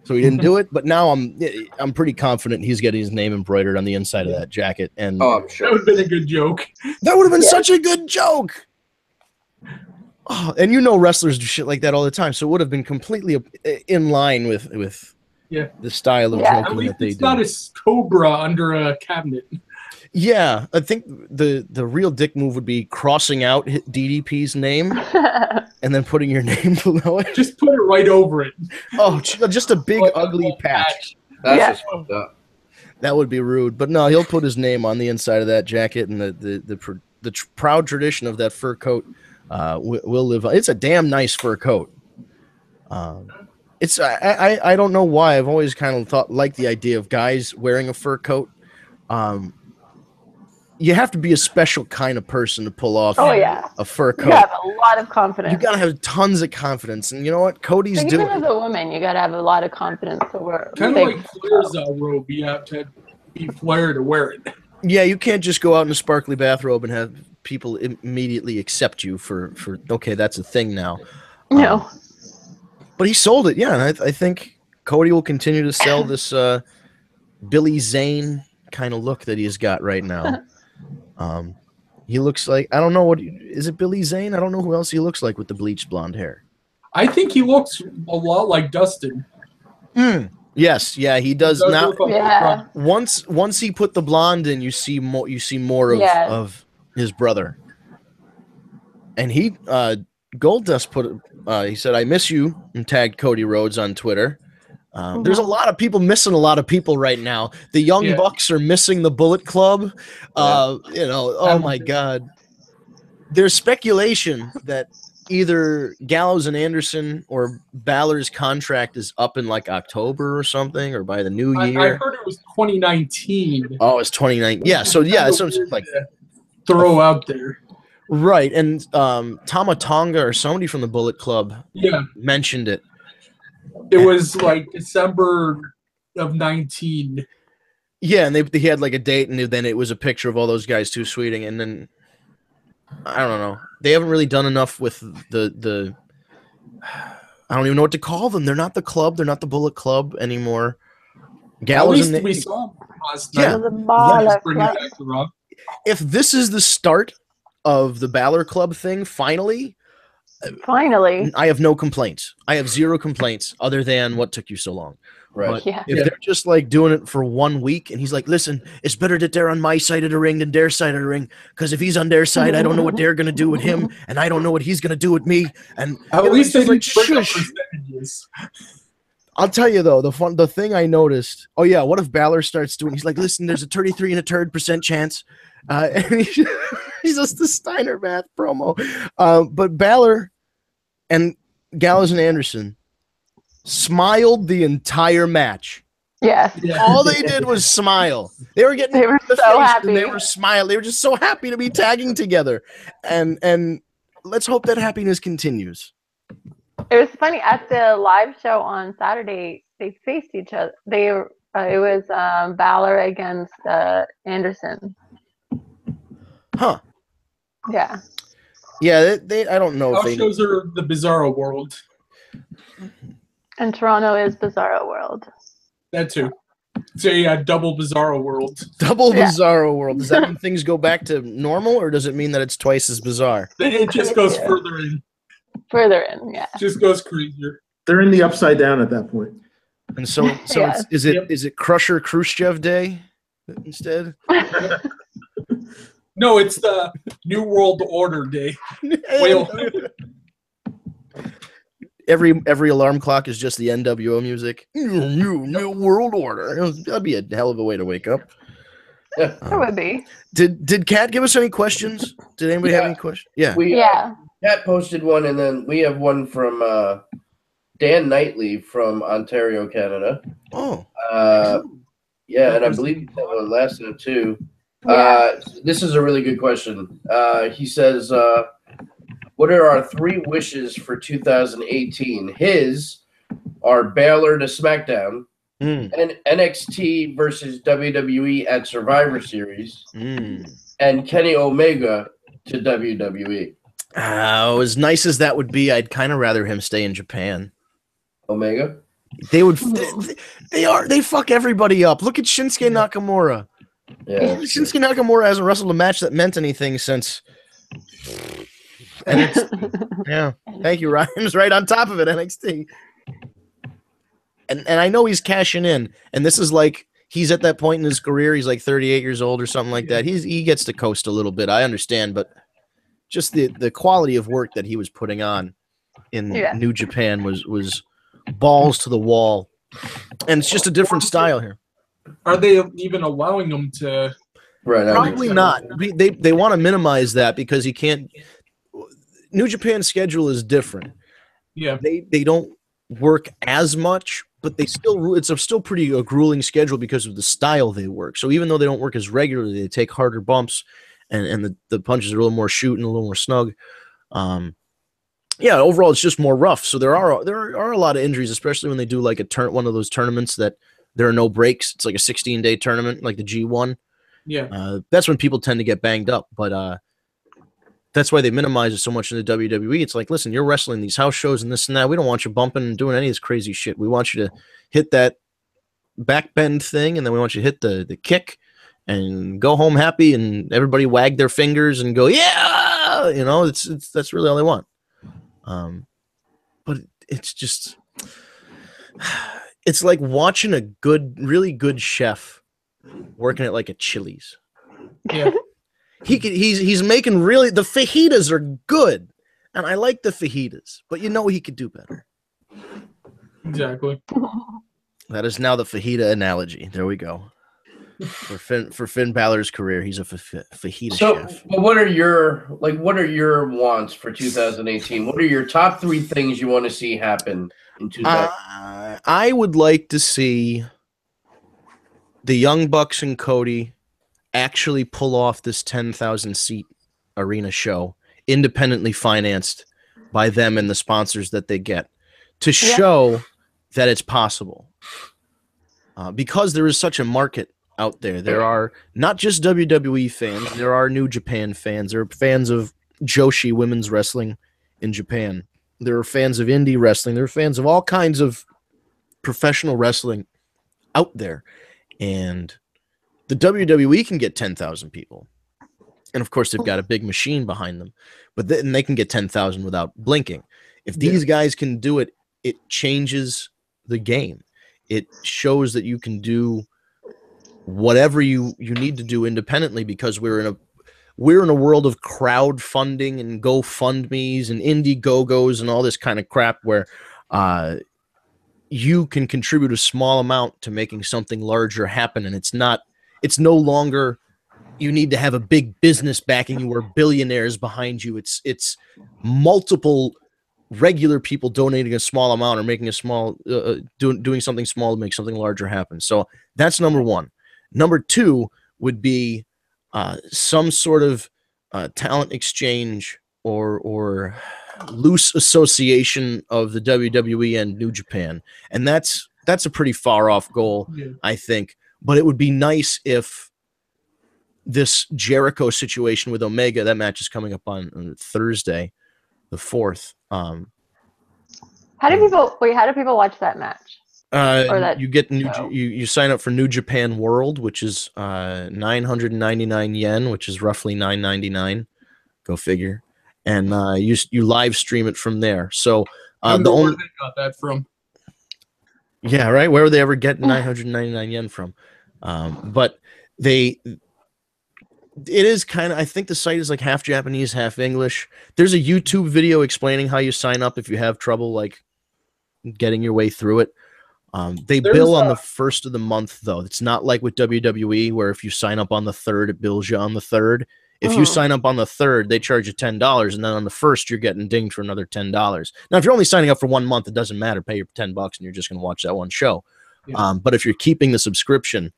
Speaker 1: So he didn't do it. But now I'm pretty confident he's getting his name embroidered on the inside of that jacket. And
Speaker 4: I'm sure.
Speaker 6: That would have been a good joke.
Speaker 1: That would have been such a good joke. Oh, and wrestlers do shit like that all the time. So it would have been completely in line with the style of joking that they do.
Speaker 6: It's not a cobra under a cabinet.
Speaker 1: Yeah, I think the real dick move would be crossing out DDP's name and then putting your name below it.
Speaker 6: Just put it right over it.
Speaker 1: Oh, just a big ugly patch.
Speaker 4: That's just fucked up.
Speaker 1: That would be rude. But no, he'll put his name on the inside of that jacket, and the proud tradition of that fur coat will live. It's a damn nice fur coat. It's I don't know why I've always kind of liked the idea of guys wearing a fur coat. You have to be a special kind of person to pull off a fur coat.
Speaker 5: You have a lot of confidence.
Speaker 1: You gotta have tons of confidence, and you know what Cody's doing.
Speaker 5: Even as a woman, you gotta have a lot of confidence to wear.
Speaker 6: Kind of like Flair's robe, you have to be Flair to wear it.
Speaker 1: Yeah, you can't just go out in a sparkly bathrobe and have people immediately accept you for okay, that's a thing now.
Speaker 5: No.
Speaker 1: But he sold it, yeah, and I think Cody will continue to sell this Billy Zane kind of look that he's got right now. He looks like, I don't know is it Billy Zane? I don't know who else he looks like with the bleached blonde hair.
Speaker 6: I think he looks a lot like Dustin.
Speaker 1: Yes, yeah, he does now.
Speaker 5: Yeah.
Speaker 1: Once he put the blonde in, you see more of his brother. And he Goldust put he said, "I miss you," and tagged Cody Rhodes on Twitter. There's a lot of people missing a lot of people right now. The Young Bucks are missing the Bullet Club. Oh my God. There's speculation that either Gallows and Anderson or Balor's contract is up in like October or something, or by the new year.
Speaker 6: I heard it was 2019.
Speaker 1: Oh, it's 2019. Yeah, so yeah, so it's like
Speaker 6: throw out there.
Speaker 1: Right, and Tama Tonga or somebody from the Bullet Club mentioned it.
Speaker 6: It was like December of 19.
Speaker 1: Yeah, and he had like a date, and then it was a picture of all those guys too sweeting, and then I don't know. They haven't really done enough with the I don't even know what to call them. They're not the club. They're not the Bullet Club anymore. Gallows
Speaker 6: At least we saw them last night.
Speaker 1: If this is the start of the Balor Club thing, finally, I have no complaints. I have zero complaints other than what took you so long.
Speaker 4: Right.
Speaker 1: But if they're just like doing it for 1 week and he's like, listen, it's better that they're on my side of the ring than their side of the ring, because if he's on their side, I don't know what they're going to do with him, and I don't know what he's going to do with me. And
Speaker 6: at least they
Speaker 1: like, shush. I'll tell you though, the thing I noticed. Oh yeah, what if Balor starts doing? He's like, listen, there's a 33 1/3% chance, and he's just the Steiner Math promo. But Balor and Gallows and Anderson smiled the entire match.
Speaker 5: Yeah.
Speaker 1: All they did was smile. They were
Speaker 5: so happy.
Speaker 1: And they were smiling. They were just so happy to be tagging together. And let's hope that happiness continues.
Speaker 5: It was funny at the live show on Saturday. They faced each other. It was Balor against Anderson.
Speaker 1: Huh.
Speaker 5: Yeah.
Speaker 1: Yeah. They I don't know.
Speaker 6: House shows are the Bizarro World.
Speaker 5: And Toronto is Bizarro World.
Speaker 6: That too. It's a double Bizarro World.
Speaker 1: Double Bizarro World. Does that mean things go back to normal, or does it mean that it's twice as bizarre?
Speaker 6: It just goes further in.
Speaker 5: Further in, yeah.
Speaker 6: Just goes crazier.
Speaker 2: They're in the upside down at that point.
Speaker 1: And so is it Crusher Khrushchev Day instead?
Speaker 6: No, it's the New World Order Day.
Speaker 1: Every alarm clock is just the NWO music. New World Order. That'd be a hell of a way to wake up.
Speaker 5: It would be.
Speaker 1: Did Kat give us any questions? Did anybody have any questions? Yeah.
Speaker 4: Kat posted one, and then we have one from Dan Knightley from Ontario, Canada.
Speaker 1: Oh.
Speaker 4: And I believe that one lasted too. This is a really good question. He says, what are our 3 wishes for 2018? His are Balor to SmackDown, and NXT versus WWE at Survivor Series, and Kenny Omega to WWE.
Speaker 1: As nice as that would be, I'd kind of rather him stay in Japan.
Speaker 4: Omega?
Speaker 1: They fuck everybody up. Look at Shinsuke Nakamura.
Speaker 4: Yeah.
Speaker 1: Shinsuke Nakamura hasn't wrestled a match that meant anything since NXT. Yeah. Thank you, Ryan's right on top of it, NXT. And I know he's cashing in, and this is like he's at that point in his career, he's like 38 years old or something like that. He gets to coast a little bit. I understand, but just the quality of work that he was putting on in New Japan was balls to the wall. And it's just a different style here.
Speaker 6: Are they even allowing them to?
Speaker 4: Right.
Speaker 1: Probably not. They want to minimize that because you can't. New Japan's schedule is different.
Speaker 6: Yeah.
Speaker 1: They don't work as much, but it's a still pretty grueling schedule because of the style they work. So even though they don't work as regularly, they take harder bumps, and the punches are a little more shooting, a little more snug. Yeah, overall it's just more rough. So there are a lot of injuries, especially when they do like one of those tournaments that there are no breaks. It's like a 16-day tournament, like the G1.
Speaker 6: Yeah.
Speaker 1: That's when people tend to get banged up, but that's why they minimize it so much in the WWE. It's like, listen, you're wrestling these house shows and this and that. We don't want you bumping and doing any of this crazy shit. We want you to hit that back bend thing, and then we want you to hit the kick and go home happy, and everybody wag their fingers and go, yeah, you know, that's really all they want. But it's just, it's like watching a really good chef working at like a Chili's.
Speaker 6: Yeah.
Speaker 1: He's making the fajitas are good, and I like the fajitas, but you know he could do better.
Speaker 6: Exactly.
Speaker 1: That is now the fajita analogy. There we go. For Finn Balor's career, he's a fajita chef.
Speaker 4: So, what are your wants for 2018? What are your top 3 things you want to see happen in 2018?
Speaker 1: I would like to see the Young Bucks and Cody actually pull off this 10,000 seat arena show, independently financed by them and the sponsors that they get, to show that it's possible. Because there is such a market out there. There are not just WWE fans, there are New Japan fans, there are fans of Joshi women's wrestling in Japan. There are fans of indie wrestling, there are fans of all kinds of professional wrestling out there. And the WWE can get 10,000 people. And of course, they've got a big machine behind them. But then they can get 10,000 without blinking. If these guys can do it, it changes the game. It shows that you can do whatever you need to do independently, because we're in a world of crowdfunding and GoFundMes and Indiegogo's and all this kind of crap where you can contribute a small amount to making something larger happen. And it's no longer you need to have a big business backing you or billionaires behind you. It's multiple regular people donating a small amount or making a small doing something small to make something larger happen. So that's number one. Number 2 would be some sort of talent exchange or loose association of the WWE and New Japan, and that's a pretty far off goal, I think. But it would be nice if this Jericho situation with Omega, that match is coming up on Thursday, the 4th. How
Speaker 5: do people watch that match?
Speaker 1: You get you sign up for New Japan World, which is 999 yen, which is roughly $9.99. Go figure. And you live stream it from there. So where they
Speaker 6: got that from.
Speaker 1: Yeah, right. Where would they ever get 999 yen from? But it is kind of, I think the site is like half Japanese, half English. There's a YouTube video explaining how you sign up if you have trouble like getting your way through it. They bill on the 1st of the month, though. It's not like with WWE where if you sign up on the 3rd, it bills you on the 3rd. If you sign up on the 3rd, they charge you $10, and then on the 1st, you're getting dinged for another $10. Now, if you're only signing up for 1 month, it doesn't matter. Pay your $10, and you're just going to watch that one show. Yeah. But if you're keeping the subscription,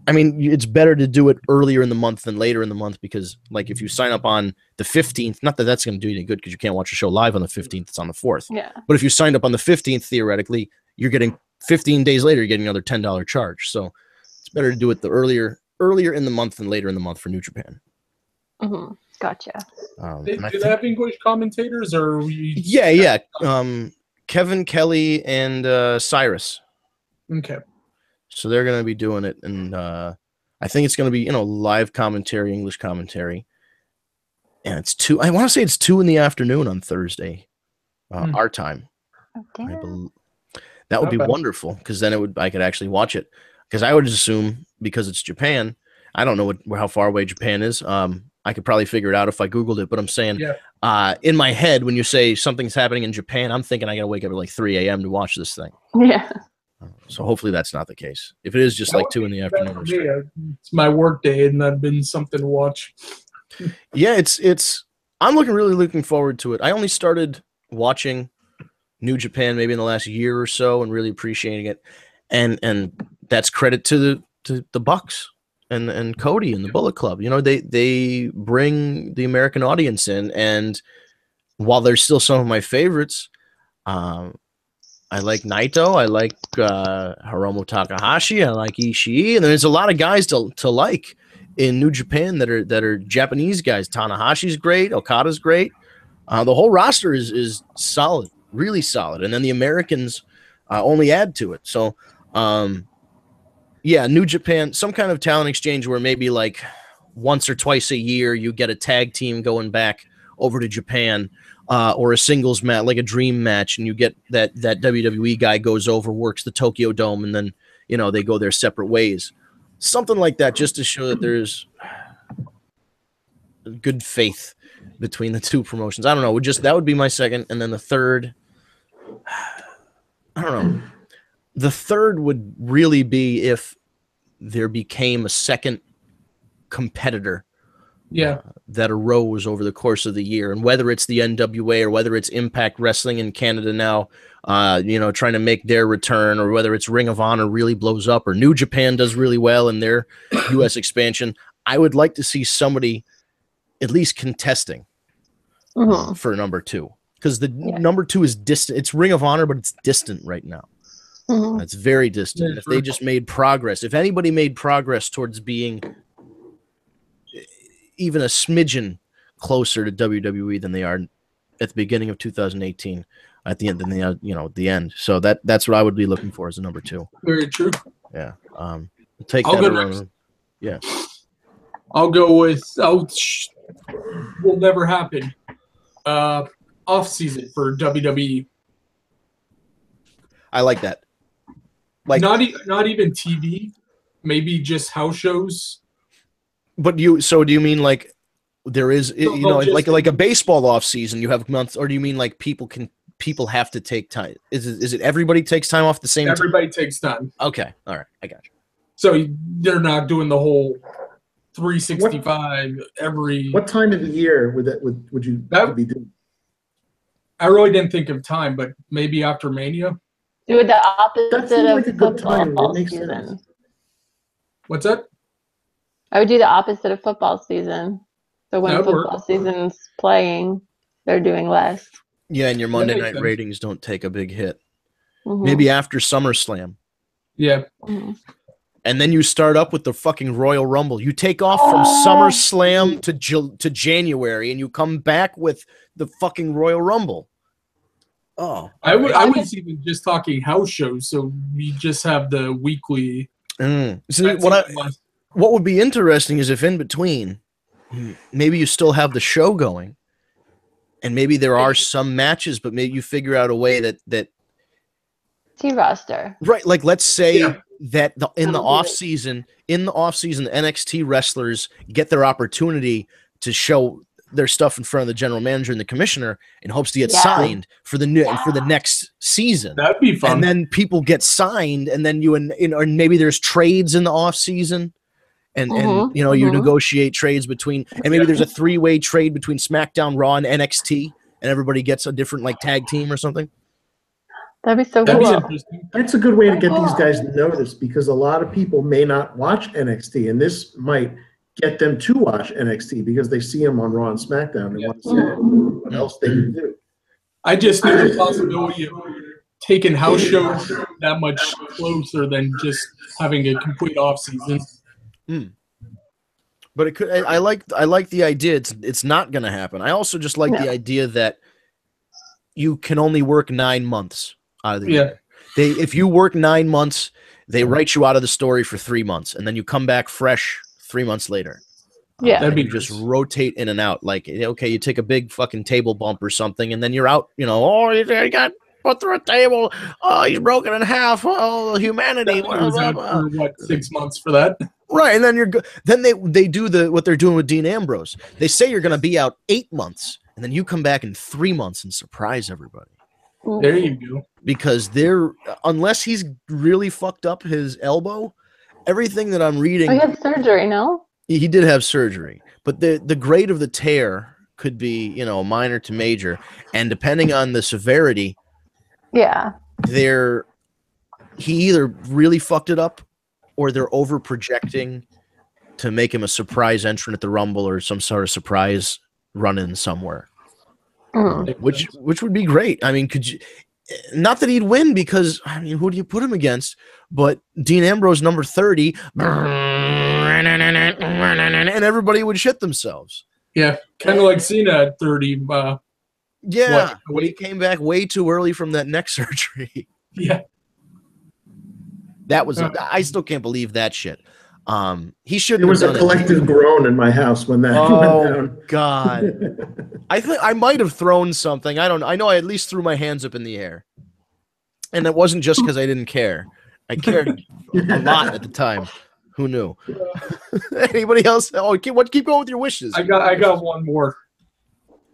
Speaker 1: I mean, it's better to do it earlier in the month than later in the month, because, like, if you sign up on the 15th, not that that's going to do you any good because you can't watch a show live on the 15th, it's on the 4th.
Speaker 5: Yeah.
Speaker 1: But if you signed up on the 15th, theoretically, you're getting 15 days later, you're getting another $10 charge. So it's better to do it the earlier in the month than later in the month for New Japan.
Speaker 5: Mm-hmm. Gotcha.
Speaker 6: Do they have English commentators or?
Speaker 1: Yeah. Kevin Kelly and Cyrus.
Speaker 6: Okay.
Speaker 1: So they're going to be doing it, and I think it's going to be live commentary, English commentary, and it's 2. I want to say it's 2 in the afternoon on Thursday, our time.
Speaker 5: Okay.
Speaker 1: That would be wonderful, because then I could actually watch it. Because I would assume, because it's Japan, I don't know how far away Japan is. I could probably figure it out if I Googled it, but I'm saying in my head, when you say something's happening in Japan, I'm thinking I got to wake up at like 3 a.m. to watch this thing.
Speaker 5: Yeah.
Speaker 1: So hopefully that's not the case. If it is just like 2 in the afternoon.
Speaker 6: It's my work day, and that'd been something to watch.
Speaker 1: Yeah, it's I'm really looking forward to it. I only started watching New Japan maybe in the last year or so and really appreciating it. And that's credit to the Bucks and Cody and the Bullet Club. You know, they bring the American audience in, and while they're still some of my favorites, I like Naito, I like Hiromu Takahashi, I like Ishii, and there's a lot of guys to like in New Japan that are Japanese guys. Tanahashi's great, Okada's great. The whole roster is solid, really solid, and then the Americans only add to it. So, yeah, New Japan, some kind of talent exchange where maybe like once or twice a year you get a tag team going back over to Japan, or a singles match, like a dream match, and you get that WWE guy goes over, works the Tokyo Dome, and then they go their separate ways. Something like that, just to show that there's good faith between the two promotions. I don't know. That would be my second, and then the third, I don't know. The third would really be if there became a second competitor, that arose over the course of the year, and whether it's the NWA or whether it's Impact Wrestling in Canada now, trying to make their return, or whether it's Ring of Honor really blows up, or New Japan does really well in their U.S. expansion. I would like to see somebody at least contesting for number 2, because the number 2 is distant. It's Ring of Honor, but it's distant right now. It's very distant. If they just made progress, if anybody made progress towards being even a smidgen closer to WWE than they are at the beginning of 2018, at the end, the end. So that's what I would be looking for as a number 2.
Speaker 6: Very true.
Speaker 1: Yeah. Take that around. Yeah.
Speaker 6: I'll go with will never happen. Off season for WWE.
Speaker 1: I like that. Like
Speaker 6: not even TV, maybe just house shows.
Speaker 1: But do you mean like there is like a baseball off season, you have months, or do you mean like people have to take time? Is it everybody takes time off the same time?
Speaker 6: Everybody takes time.
Speaker 1: Okay, all right, I got you.
Speaker 6: So they're not doing the whole 365 every.
Speaker 2: What time of the year would you be doing?
Speaker 6: I really didn't think of time, but maybe after Mania.
Speaker 5: Do the opposite
Speaker 2: like
Speaker 5: of
Speaker 2: a good time.
Speaker 5: football
Speaker 2: It makes
Speaker 5: season.
Speaker 2: sense.
Speaker 6: What's that?
Speaker 5: I would do the opposite of football season. So when
Speaker 6: That
Speaker 5: football season's playing, they're doing less.
Speaker 1: Yeah, and your Monday night ratings don't take a big hit. Maybe after SummerSlam.
Speaker 6: Yeah.
Speaker 1: And then you start up with the fucking Royal Rumble. You take off from SummerSlam to January, and you come back with the fucking Royal Rumble. Oh,
Speaker 6: I was even just talking house shows, so we just have the weekly.
Speaker 1: So what would be interesting is if in between, maybe you still have the show going, and maybe there are some matches, but maybe you figure out a way that
Speaker 5: T-roster.
Speaker 1: Right, like let's say that in the off season, the NXT wrestlers get their opportunity to show their stuff in front of the general manager and the commissioner in hopes to get signed for the next season.
Speaker 6: That'd be fun.
Speaker 1: And then people get signed, and then and maybe there's trades in the off season, and you negotiate trades between, and maybe there's a 3-way trade between SmackDown, Raw, and NXT, and everybody gets a different like tag team or something.
Speaker 5: That'd be so cool.
Speaker 2: That's a good way to get these guys noticed, because a lot of people may not watch NXT, and this might get them to watch NXT because they see them on Raw and SmackDown and want to see what else they can do.
Speaker 6: I just knew the possibility of taking house shows that much closer than just having a complete off season.
Speaker 1: But it could. I like the idea. It's not going to happen. I also just like the idea that you can only work 9 months out of the year. If you work 9 months, they write you out of the story for 3 months, and then you come back fresh 3 months later.
Speaker 6: That'd be
Speaker 1: just rotate in and out. Like, okay, you take a big fucking table bump or something, and then you're out. He got put through a table. Oh, he's broken in half. Oh, humanity.
Speaker 6: For 6 months for that?
Speaker 1: Right, and then you're good. Then they do what they're doing with Dean Ambrose. They say you're going to be out 8 months, and then you come back in 3 months and surprise everybody.
Speaker 6: There you go.
Speaker 1: Because unless he's really fucked up his elbow, everything that I'm reading.
Speaker 5: He had surgery, no?
Speaker 1: He did have surgery, but the grade of the tear could be, you know, minor to major, and depending on the severity, he either really fucked it up or they're over projecting to make him a surprise entrant at the Rumble or some sort of surprise run-in somewhere. Which would be great. I mean, could you, not that he'd win, because I mean, who do you put him against? But Dean Ambrose, number 30, and everybody would shit themselves.
Speaker 6: Yeah, kind of like Cena at 30.
Speaker 1: When he came back way too early from that neck surgery.
Speaker 6: Yeah.
Speaker 1: That was, I still can't believe that shit. He shouldn't.
Speaker 2: There was a collective groan in my house when that went down.
Speaker 1: God. I think I might have thrown something. I don't know. I know I at least threw my hands up in the air. And it wasn't just because I didn't care. I cared a lot at the time. Who knew? Anybody else? Oh, keep going with your wishes.
Speaker 6: I got one more.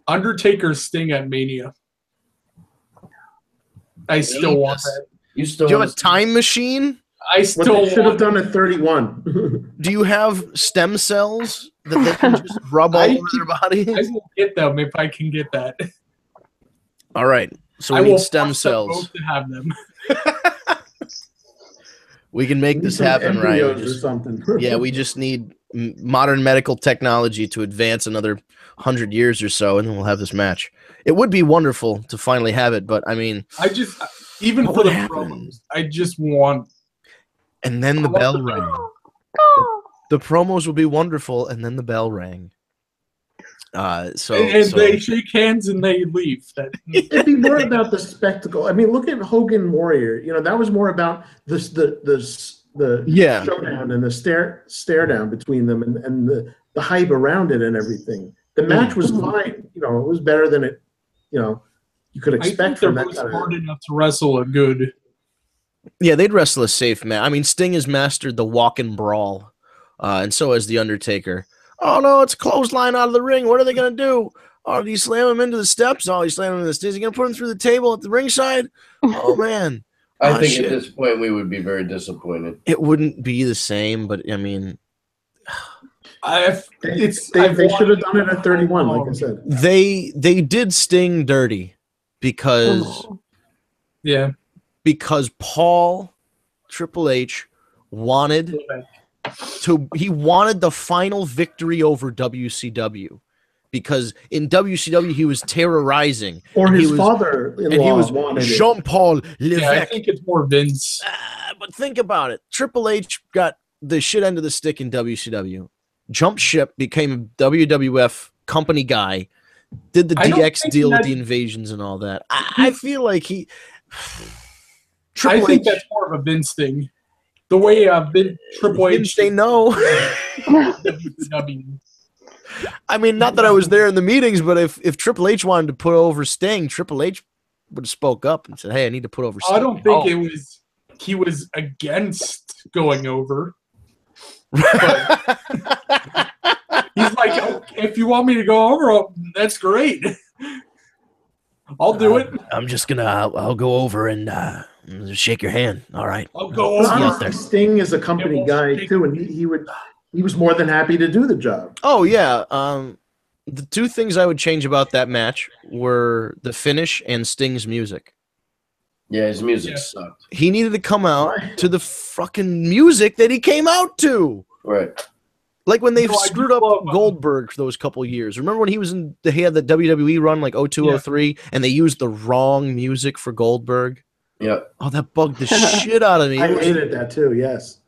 Speaker 6: Undertaker Sting at Mania. I still want that.
Speaker 1: Do you have a time machine?
Speaker 6: I still
Speaker 2: should have done at 31.
Speaker 1: Do you have stem cells that they can just rub all over their body?
Speaker 6: I will get them if I can get that.
Speaker 1: All right. So we need stem cells.
Speaker 6: Both to have them.
Speaker 1: We can make this happen, right?
Speaker 2: Or something.
Speaker 1: Yeah, we just need modern medical technology to advance another 100 years or so, and then we'll have this match. It would be wonderful to finally have it, but I mean,
Speaker 6: even for the promos, I just want.
Speaker 1: And then the bell rang. The promos will be wonderful, and then the bell rang.
Speaker 6: They shake hands and they leave.
Speaker 2: It'd be more about the spectacle. I mean, look at Hogan Warrior. You know, that was more about the showdown and the stare down between them and the hype around it and everything. The match was fine. You know, it was better than it. You know, you could expect from that.
Speaker 6: They're smart enough to wrestle a good.
Speaker 1: Yeah, they'd wrestle a safe match. I mean, Sting has mastered the walk and brawl, and so has The Undertaker. Oh, no, it's a clothesline out of the ring. What are they going to do? Oh, do you slam him into the steps? Oh, you slam him into the steps. Is he going to put him through the table at the ringside? Oh, man.
Speaker 4: I think at this point we would be very disappointed.
Speaker 1: It wouldn't be the same, but, I mean...
Speaker 2: they should have done it at 31, like I said.
Speaker 1: They did Sting dirty because...
Speaker 6: Yeah.
Speaker 1: Because Paul, Triple H, wanted the final victory over WCW, because in WCW he was terrorizing.
Speaker 2: Or his father-in-law wanted
Speaker 1: Jean-Paul Levesque.
Speaker 6: Yeah, I think it's more Vince.
Speaker 1: But think about it. Triple H got the shit end of the stick in WCW. Jumped ship, became a WWF company guy, did the DX deal with the invasions and all that. I feel like he...
Speaker 6: I think that's more of a Vince thing. The way Triple H...
Speaker 1: They know. I mean, not that I was there in the meetings, but if Triple H wanted to put over Sting, Triple H would have spoke up and said, hey, I need to put over Sting.
Speaker 6: I don't think he was against going over. He's like, oh, if you want me to go over, that's great. I'll do it.
Speaker 1: I'm just gonna. I'll go over and shake your hand. All right.
Speaker 6: I'll go over.
Speaker 2: Sting is a company guy too, and he was more than happy to do the job.
Speaker 1: Oh yeah. The two things I would change about that match were the finish and Sting's music.
Speaker 4: Yeah, his music sucked.
Speaker 1: He needed to come out to the fucking music that he came out to.
Speaker 4: Right.
Speaker 1: Like when they screwed up Goldberg for those couple years. Remember when he had the WWE run like 02, 03, and they used the wrong music for Goldberg?
Speaker 4: Yeah.
Speaker 1: Oh, that bugged the shit out of me.
Speaker 2: I hated that too, yes.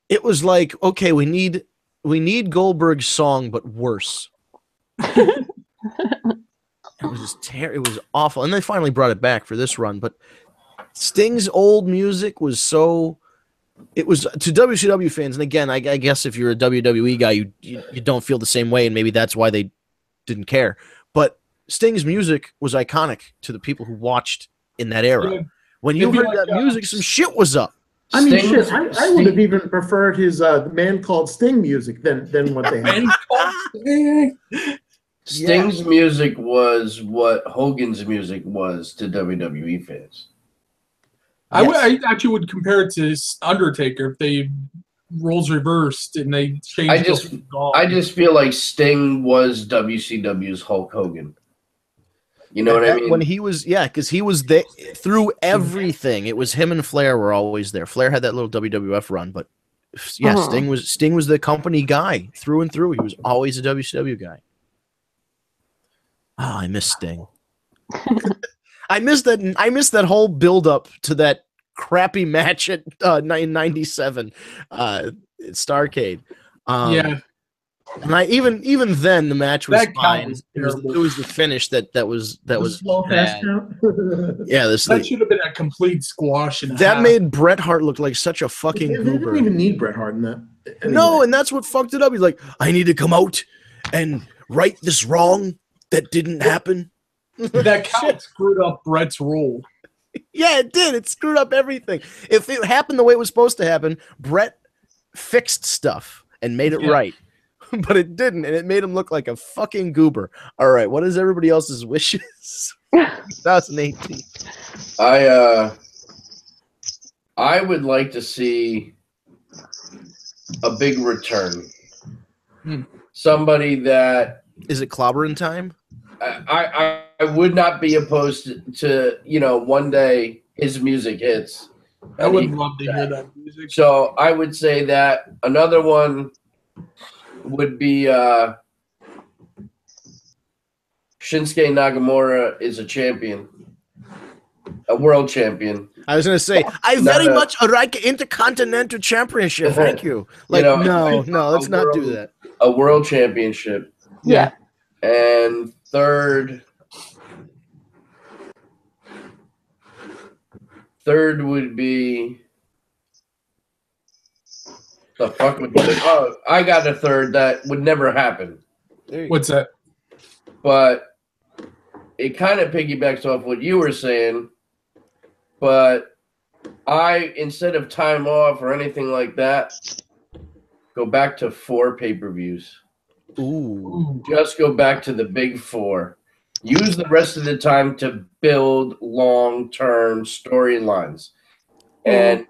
Speaker 1: It was like, okay, we need Goldberg's song, but worse. It was just it was awful. And they finally brought it back for this run, but Sting's old music was so... It was to WCW fans, and again, I guess if you're a WWE guy, you don't feel the same way, and maybe that's why they didn't care. But Sting's music was iconic to the people who watched in that era. Yeah. When you heard that music, some shit was up.
Speaker 2: I mean, shit, I would have even preferred his Man Called Sting music than what they had.
Speaker 4: Sting's music was what Hogan's music was to WWE fans.
Speaker 6: Yes. I actually would compare it to Undertaker if they roles reversed and they changed.
Speaker 4: I just feel like Sting was WCW's Hulk Hogan. You know what I mean?
Speaker 1: When he was, because he was there through everything. It was him and Flair were always there. Flair had that little WWF run, but yeah, Sting was the company guy through and through. He was always a WCW guy. Oh, I miss Sting. I miss that whole build up to that crappy match at 97 Starrcade.
Speaker 6: Yeah.
Speaker 1: And I even then the match was fine. It was the finish that was
Speaker 2: slow fast count.
Speaker 1: Yeah,
Speaker 6: that should have been a complete squash.
Speaker 1: That made Bret Hart look like such a fucking goober.
Speaker 2: They didn't even need Bret Hart in that. Anyway.
Speaker 1: No, and that's what fucked it up. He's like, I need to come out and right this wrong that didn't happen.
Speaker 6: That count screwed up Bret's role.
Speaker 1: Yeah, it did. It screwed up everything. If it happened the way it was supposed to happen, Bret fixed stuff and made it right. But it didn't, and it made him look like a fucking goober. All right, what is everybody else's wishes? 2018.
Speaker 4: I would like to see a big return. Somebody that
Speaker 1: is it clobbering time?
Speaker 4: I would not be opposed to one day his music hits.
Speaker 6: I would love to hear that music.
Speaker 4: So I would say that another one would be Shinsuke Nakamura is a champion, a world champion.
Speaker 1: I was going to say, I very much like Intercontinental Championship. Thank you. Like, no, let's not do that.
Speaker 4: A world championship.
Speaker 5: Yeah.
Speaker 4: And third would be the fuck would I got a third that would never happen.
Speaker 6: What's that?
Speaker 4: But it kind of piggybacks off what you were saying. But instead of time off or anything like that, go back to 4 pay-per-views.
Speaker 1: Ooh.
Speaker 4: Just go back to the big 4. Use the rest of the time to build long-term storylines. And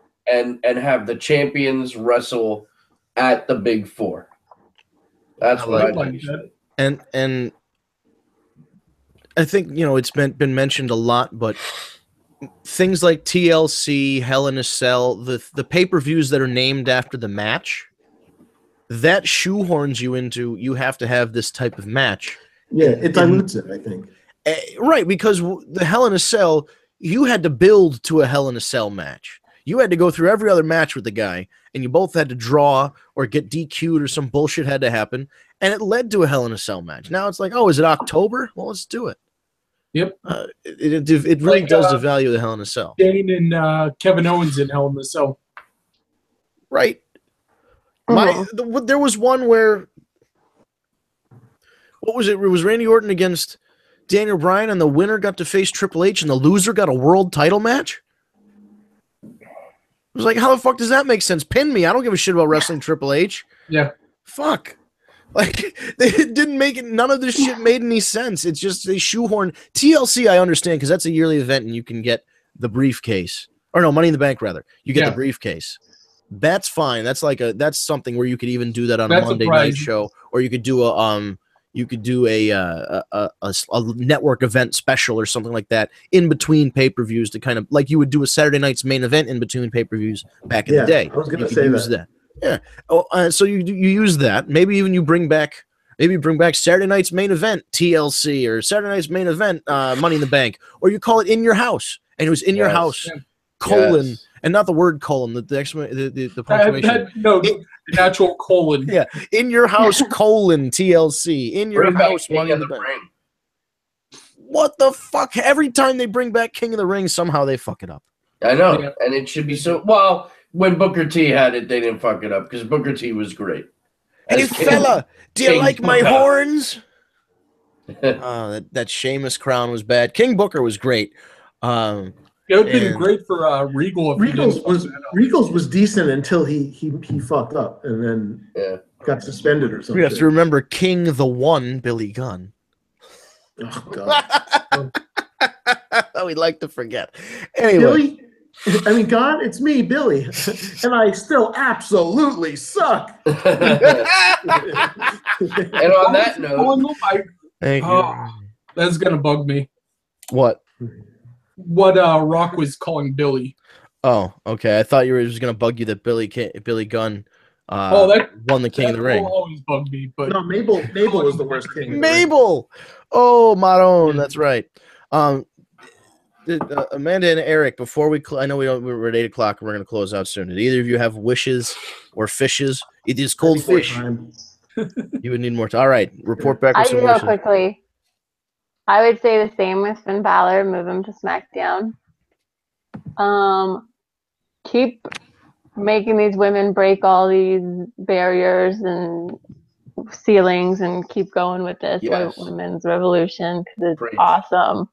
Speaker 4: have the champions wrestle at the big 4. That's what I like.
Speaker 1: And I think it's been mentioned a lot, but things like TLC, Hell in a Cell, the pay-per-views that are named after the match, that shoehorns you into you have to have this type of match.
Speaker 2: Yeah, it dilutes it, I think.
Speaker 1: Right, because the Hell in a Cell, you had to build to a Hell in a Cell match. You had to go through every other match with the guy, and you both had to draw or get DQ'd or some bullshit had to happen, and it led to a Hell in a Cell match. Now it's like, oh, is it October? Well, let's do it.
Speaker 6: Yep.
Speaker 1: It really does devalue the Hell in a Cell.
Speaker 6: Dane and Kevin Owens in Hell in a Cell.
Speaker 1: Right. There was one where, what was it? It was Randy Orton against Daniel Bryan, and the winner got to face Triple H, and the loser got a world title match? I was like, how the fuck does that make sense? Pin me. I don't give a shit about wrestling Triple H.
Speaker 6: Yeah.
Speaker 1: Fuck. Like, they didn't make it. None of this shit made any sense. It's just they shoehorn. TLC, I understand, because that's a yearly event and you can get the briefcase. Or no, Money in the Bank, rather. You get the briefcase. That's fine. That's something where you could even do that on a Monday night show. Or you could do a network event special or something like that in between pay-per-views to kind of like you would do a Saturday night's main event in between pay-per-views back in the day.
Speaker 2: I was going to say that.
Speaker 1: Yeah. So you use that. Maybe even you bring back Saturday night's main event TLC or Saturday night's main event Money in the Bank, or you call it In Your House, and it was In Your House colon and not the word colon, the punctuation.
Speaker 6: The natural colon.
Speaker 1: Yeah, In Your House colon TLC. In Your House Money in the Bank. What the fuck? Every time they bring back King of the Ring, somehow they fuck it up.
Speaker 4: I know, and it should be so. Well, when Booker T had it, they didn't fuck it up because Booker T was great.
Speaker 1: Hey, fella, do you like my horns? That Sheamus crown was bad. King Booker was great.
Speaker 6: It would have been great for Regal.
Speaker 2: Regal's was decent until he fucked up and then got suspended or something.
Speaker 1: You have to remember King the One, Billy Gunn.
Speaker 2: Oh God.
Speaker 1: We'd like to forget. Anyway,
Speaker 2: I mean, God, it's me, Billy, and I still absolutely suck.
Speaker 4: And on that note,
Speaker 1: Thank you.
Speaker 6: That's gonna bug me.
Speaker 1: What?
Speaker 6: What Rock was calling Billy.
Speaker 1: Oh, okay. I thought you were just gonna bug you that Billy Gunn
Speaker 6: that
Speaker 1: won the King of the Ring.
Speaker 6: will always bug me, but
Speaker 2: No, Mabel was the worst king.
Speaker 1: Mabel. Oh, Maron. That's right. Amanda and Eric, before I know we're at 8 o'clock and we're going to close out soon. Did either of you have wishes or fishes? It is cold fish. You would need more time. All right. Report back with some
Speaker 5: I
Speaker 1: wishes.
Speaker 5: go quickly. I would say the same with Finn Balor. Move him to SmackDown. Keep making these women break all these barriers and ceilings and keep going with this women's revolution because it's awesome.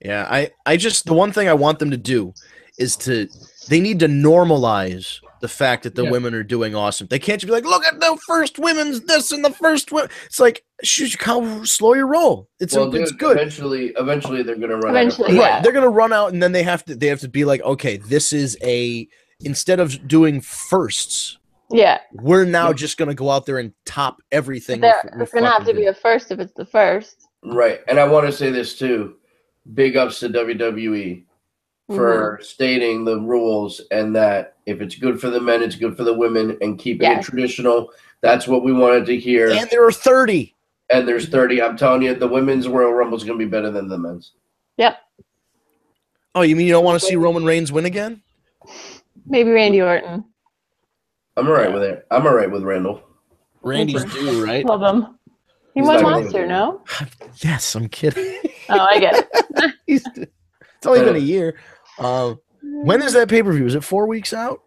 Speaker 1: Yeah, I just, the one thing I want them to do is they need to normalize the fact that the women are doing awesome. They can't just be like, look at the first women's this and the first women. It's like, slow your roll. It's good.
Speaker 4: Eventually they're gonna run
Speaker 5: out.
Speaker 1: Right. They're gonna run out, and then they have to be like, okay, this is instead of doing firsts.
Speaker 5: Yeah.
Speaker 1: We're now just gonna go out there and top everything.
Speaker 5: It's gonna have to be a first if it's the first.
Speaker 4: Right. And I want to say this too. Big ups to WWE for stating the rules, and that if it's good for the men, it's good for the women, and keeping it traditional. That's what we wanted to hear.
Speaker 1: And there are 30.
Speaker 4: And there's 30. I'm telling you, the women's Royal Rumble is going to be better than the men's.
Speaker 5: Yep.
Speaker 1: Oh, you mean you don't want to see Roman Reigns win again?
Speaker 5: Maybe Randy Orton.
Speaker 4: I'm all right with it. I'm all right with Randall.
Speaker 1: Randy's due, right?
Speaker 5: Love him. He won last year, no?
Speaker 1: Yes, I'm kidding.
Speaker 5: Oh, I get it.
Speaker 1: It's only been a year. When is that pay-per-view? Is it 4 weeks out?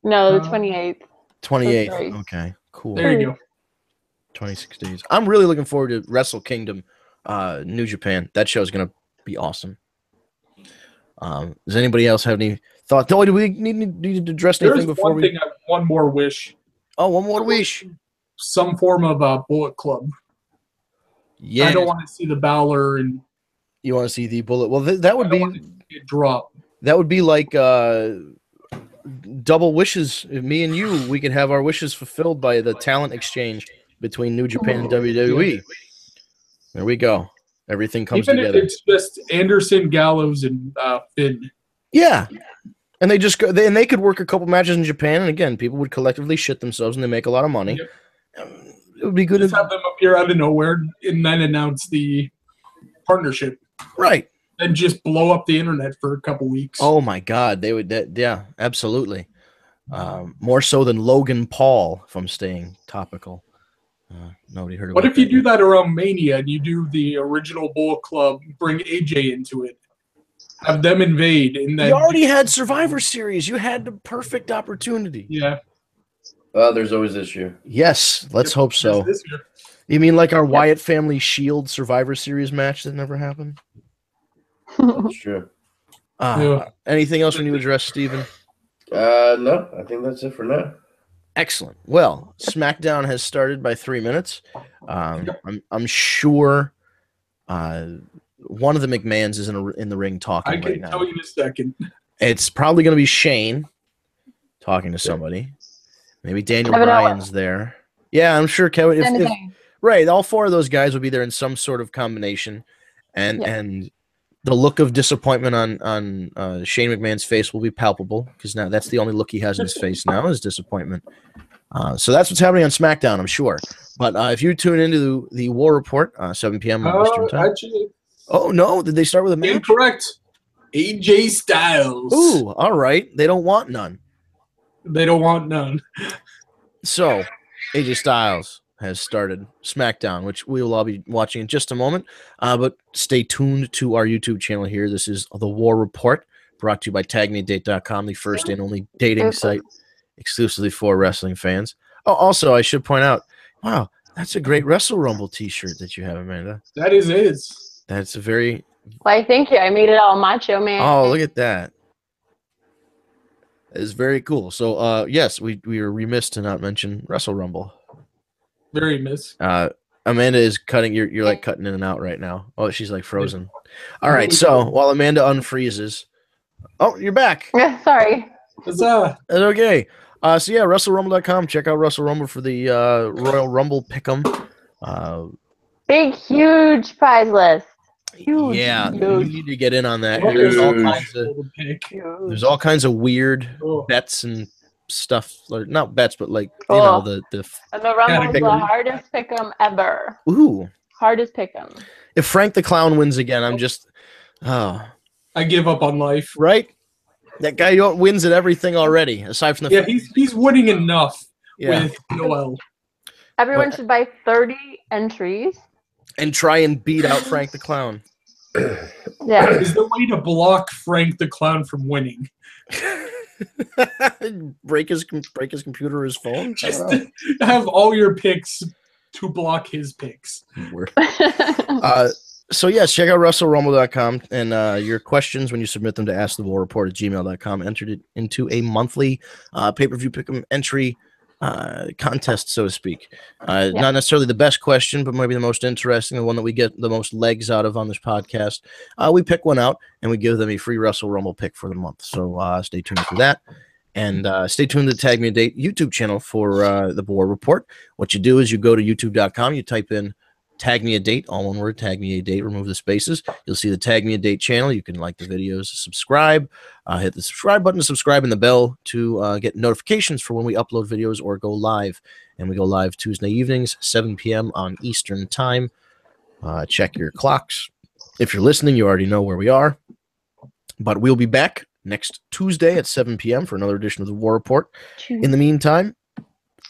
Speaker 5: No, the 28th.
Speaker 1: 28th. Okay, cool.
Speaker 6: There you go.
Speaker 1: 26 days. I'm really looking forward to Wrestle Kingdom, New Japan. That show is going to be awesome. Does anybody else have any thoughts? Do we need to address anything before we?
Speaker 6: I have one more wish.
Speaker 1: Oh, one more wish.
Speaker 6: Some form of Bullet Club.
Speaker 1: Yeah.
Speaker 6: I don't want to see the Balor and.
Speaker 1: You want to see the Bullet? Well, that would be
Speaker 6: drop.
Speaker 1: That would be like double wishes. If me and you, we could have our wishes fulfilled by the talent exchange between New Japan and WWE. There we go. Everything comes together.
Speaker 6: If it's just Anderson, Gallows, and Finn.
Speaker 1: Yeah. And they just they could work a couple matches in Japan, and again, people would collectively shit themselves, and they make a lot of money.
Speaker 6: Yep.
Speaker 1: It would be good
Speaker 6: to have them appear out of nowhere and then announce the partnership,
Speaker 1: right?
Speaker 6: And just blow up the internet for a couple weeks.
Speaker 1: Oh my God, they would. Yeah, absolutely. More so than Logan Paul, if I'm staying topical. Nobody heard of it.
Speaker 6: What if you do that around Mania and you do the original Bullet Club, bring AJ into it? Have them invade, and then
Speaker 1: you already had Survivor Series. You had the perfect opportunity.
Speaker 6: Yeah.
Speaker 4: Well, there's always this year.
Speaker 1: Yes, let's hope so.
Speaker 6: This year.
Speaker 1: You mean like our Wyatt Family Shield Survivor Series match that never happened?
Speaker 4: That's true.
Speaker 1: Anything else we need to address, Steven?
Speaker 4: No, I think that's it for now.
Speaker 1: Excellent. Well, SmackDown has started by 3 minutes. I'm sure one of the McMahons is in the ring talking right now. I
Speaker 6: can tell you in a second.
Speaker 1: It's probably going to be Shane talking to somebody. Maybe Daniel Bryan's there. Yeah, I'm sure Kevin. If right, all four of those guys will be there in some sort of combination, and the look of disappointment on Shane McMahon's face will be palpable because now that's the only look he has in his face now is disappointment. So that's what's happening on SmackDown, I'm sure. But if you tune into the War Report, 7 p.m. Eastern time.
Speaker 6: Actually,
Speaker 1: oh no, did they start with a match?
Speaker 6: Incorrect. AJ Styles.
Speaker 1: Ooh, all right. They don't want none.
Speaker 6: They don't want none.
Speaker 1: So, AJ Styles has started SmackDown, which we will all be watching in just a moment. But stay tuned to our YouTube channel here. This is the War Report, brought to you by TagMeADate.com, the first and only dating site exclusively for wrestling fans. Oh, also, I should point out, wow, that's a great Wrestle Rumble t-shirt that you have, Amanda.
Speaker 6: That is it.
Speaker 1: That's a very...
Speaker 5: Why, thank you. I made it all macho, man.
Speaker 1: Oh, look at that. That is very cool. So, yes, we were remiss to not mention Wrestle Rumble.
Speaker 6: Very miss.
Speaker 1: Amanda is cutting. You're like cutting in and out right now. Oh, she's like frozen. All right. So while Amanda unfreezes, Oh, you're back.
Speaker 5: Yeah, sorry.
Speaker 6: It's,
Speaker 1: That's okay. So yeah, WrestleRumble.com. Check out Russell Rumble for the Royal Rumble Pick'em.
Speaker 5: Big, huge prize list. Huge,
Speaker 1: Yeah,
Speaker 5: huge.
Speaker 1: you need to get in on that.
Speaker 6: Huge.
Speaker 1: There's all kinds of weird bets and stuff. Like, not bets, but like you know the.
Speaker 5: And the Rumble is the
Speaker 6: category.
Speaker 5: hardest pick'em ever.
Speaker 1: Ooh,
Speaker 5: Hardest pick'em.
Speaker 1: if Frank the Clown wins again, I'm just. Oh,
Speaker 6: I give up on life.
Speaker 1: right. That guy wins at everything already, aside from the.
Speaker 6: Yeah, he's winning enough
Speaker 1: Yeah.
Speaker 6: with Noel.
Speaker 5: Everyone should buy 30 entries.
Speaker 1: And try and beat out Frank the Clown.
Speaker 5: Yeah.
Speaker 6: Is the way to block Frank the Clown from winning.
Speaker 1: break his computer or his phone.
Speaker 6: Just have all your picks to block his picks.
Speaker 1: So yes, check out WrestleRumble.com and your questions when you submit them to AskTheWarReport@gmail.com. Entered it into a monthly pay-per-view pick'em entry contest, so to speak. Not necessarily the best question, but maybe the most interesting, the one that we get the most legs out of on this podcast. We pick one out and we give them a free Wrestle Rumble pick for the month. So stay tuned for that. And stay tuned to the Tag Me a Date YouTube channel for the War Report. What you do is you go to youtube.com, you type in Tag Me a Date, all one word, Tag Me a Date, remove the spaces. You'll see the Tag Me a Date channel. You can like the videos, subscribe, hit the subscribe button to subscribe and the bell to get notifications for when we upload videos or go live. And we go live Tuesday evenings, 7 p.m. on Eastern time. Check your clocks. If you're listening, you already know where we are. But we'll be back next Tuesday at 7 p.m. for another edition of the War Report. In the meantime,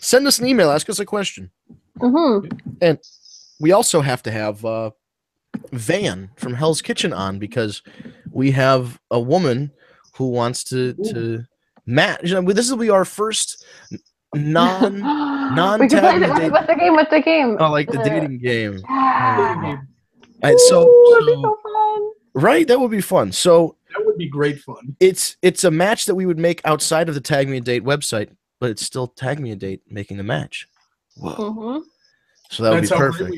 Speaker 1: send us an email, ask us a question. And we also have to have Van from Hell's Kitchen on because we have a woman who wants to match. You know, this will be our first non
Speaker 5: We can play
Speaker 1: date.
Speaker 5: What's the game?
Speaker 1: Oh, like the dating game.
Speaker 5: Yeah.
Speaker 1: Right,
Speaker 5: Ooh, that'd be so fun.
Speaker 1: Right, that would be fun. So
Speaker 6: That would be great fun.
Speaker 1: it's a match that we would make outside of the Tag Me a Date website, but it's still Tag Me a Date making the match. Whoa. So that would be perfect.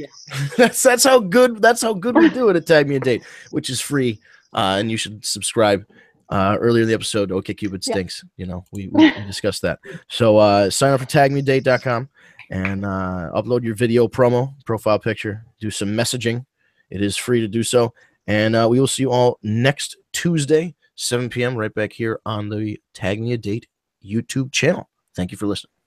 Speaker 1: that's how good we do it at Tag Me a Date, which is free, and you should subscribe. Earlier in the episode, OK Cupid stinks. You know, we discussed that. So sign up for tagmeadate.com and upload your video promo profile picture. Do some messaging. It is free to do so, and we will see you all next Tuesday, 7 p.m. right back here on the Tag Me a Date YouTube channel. Thank you for listening.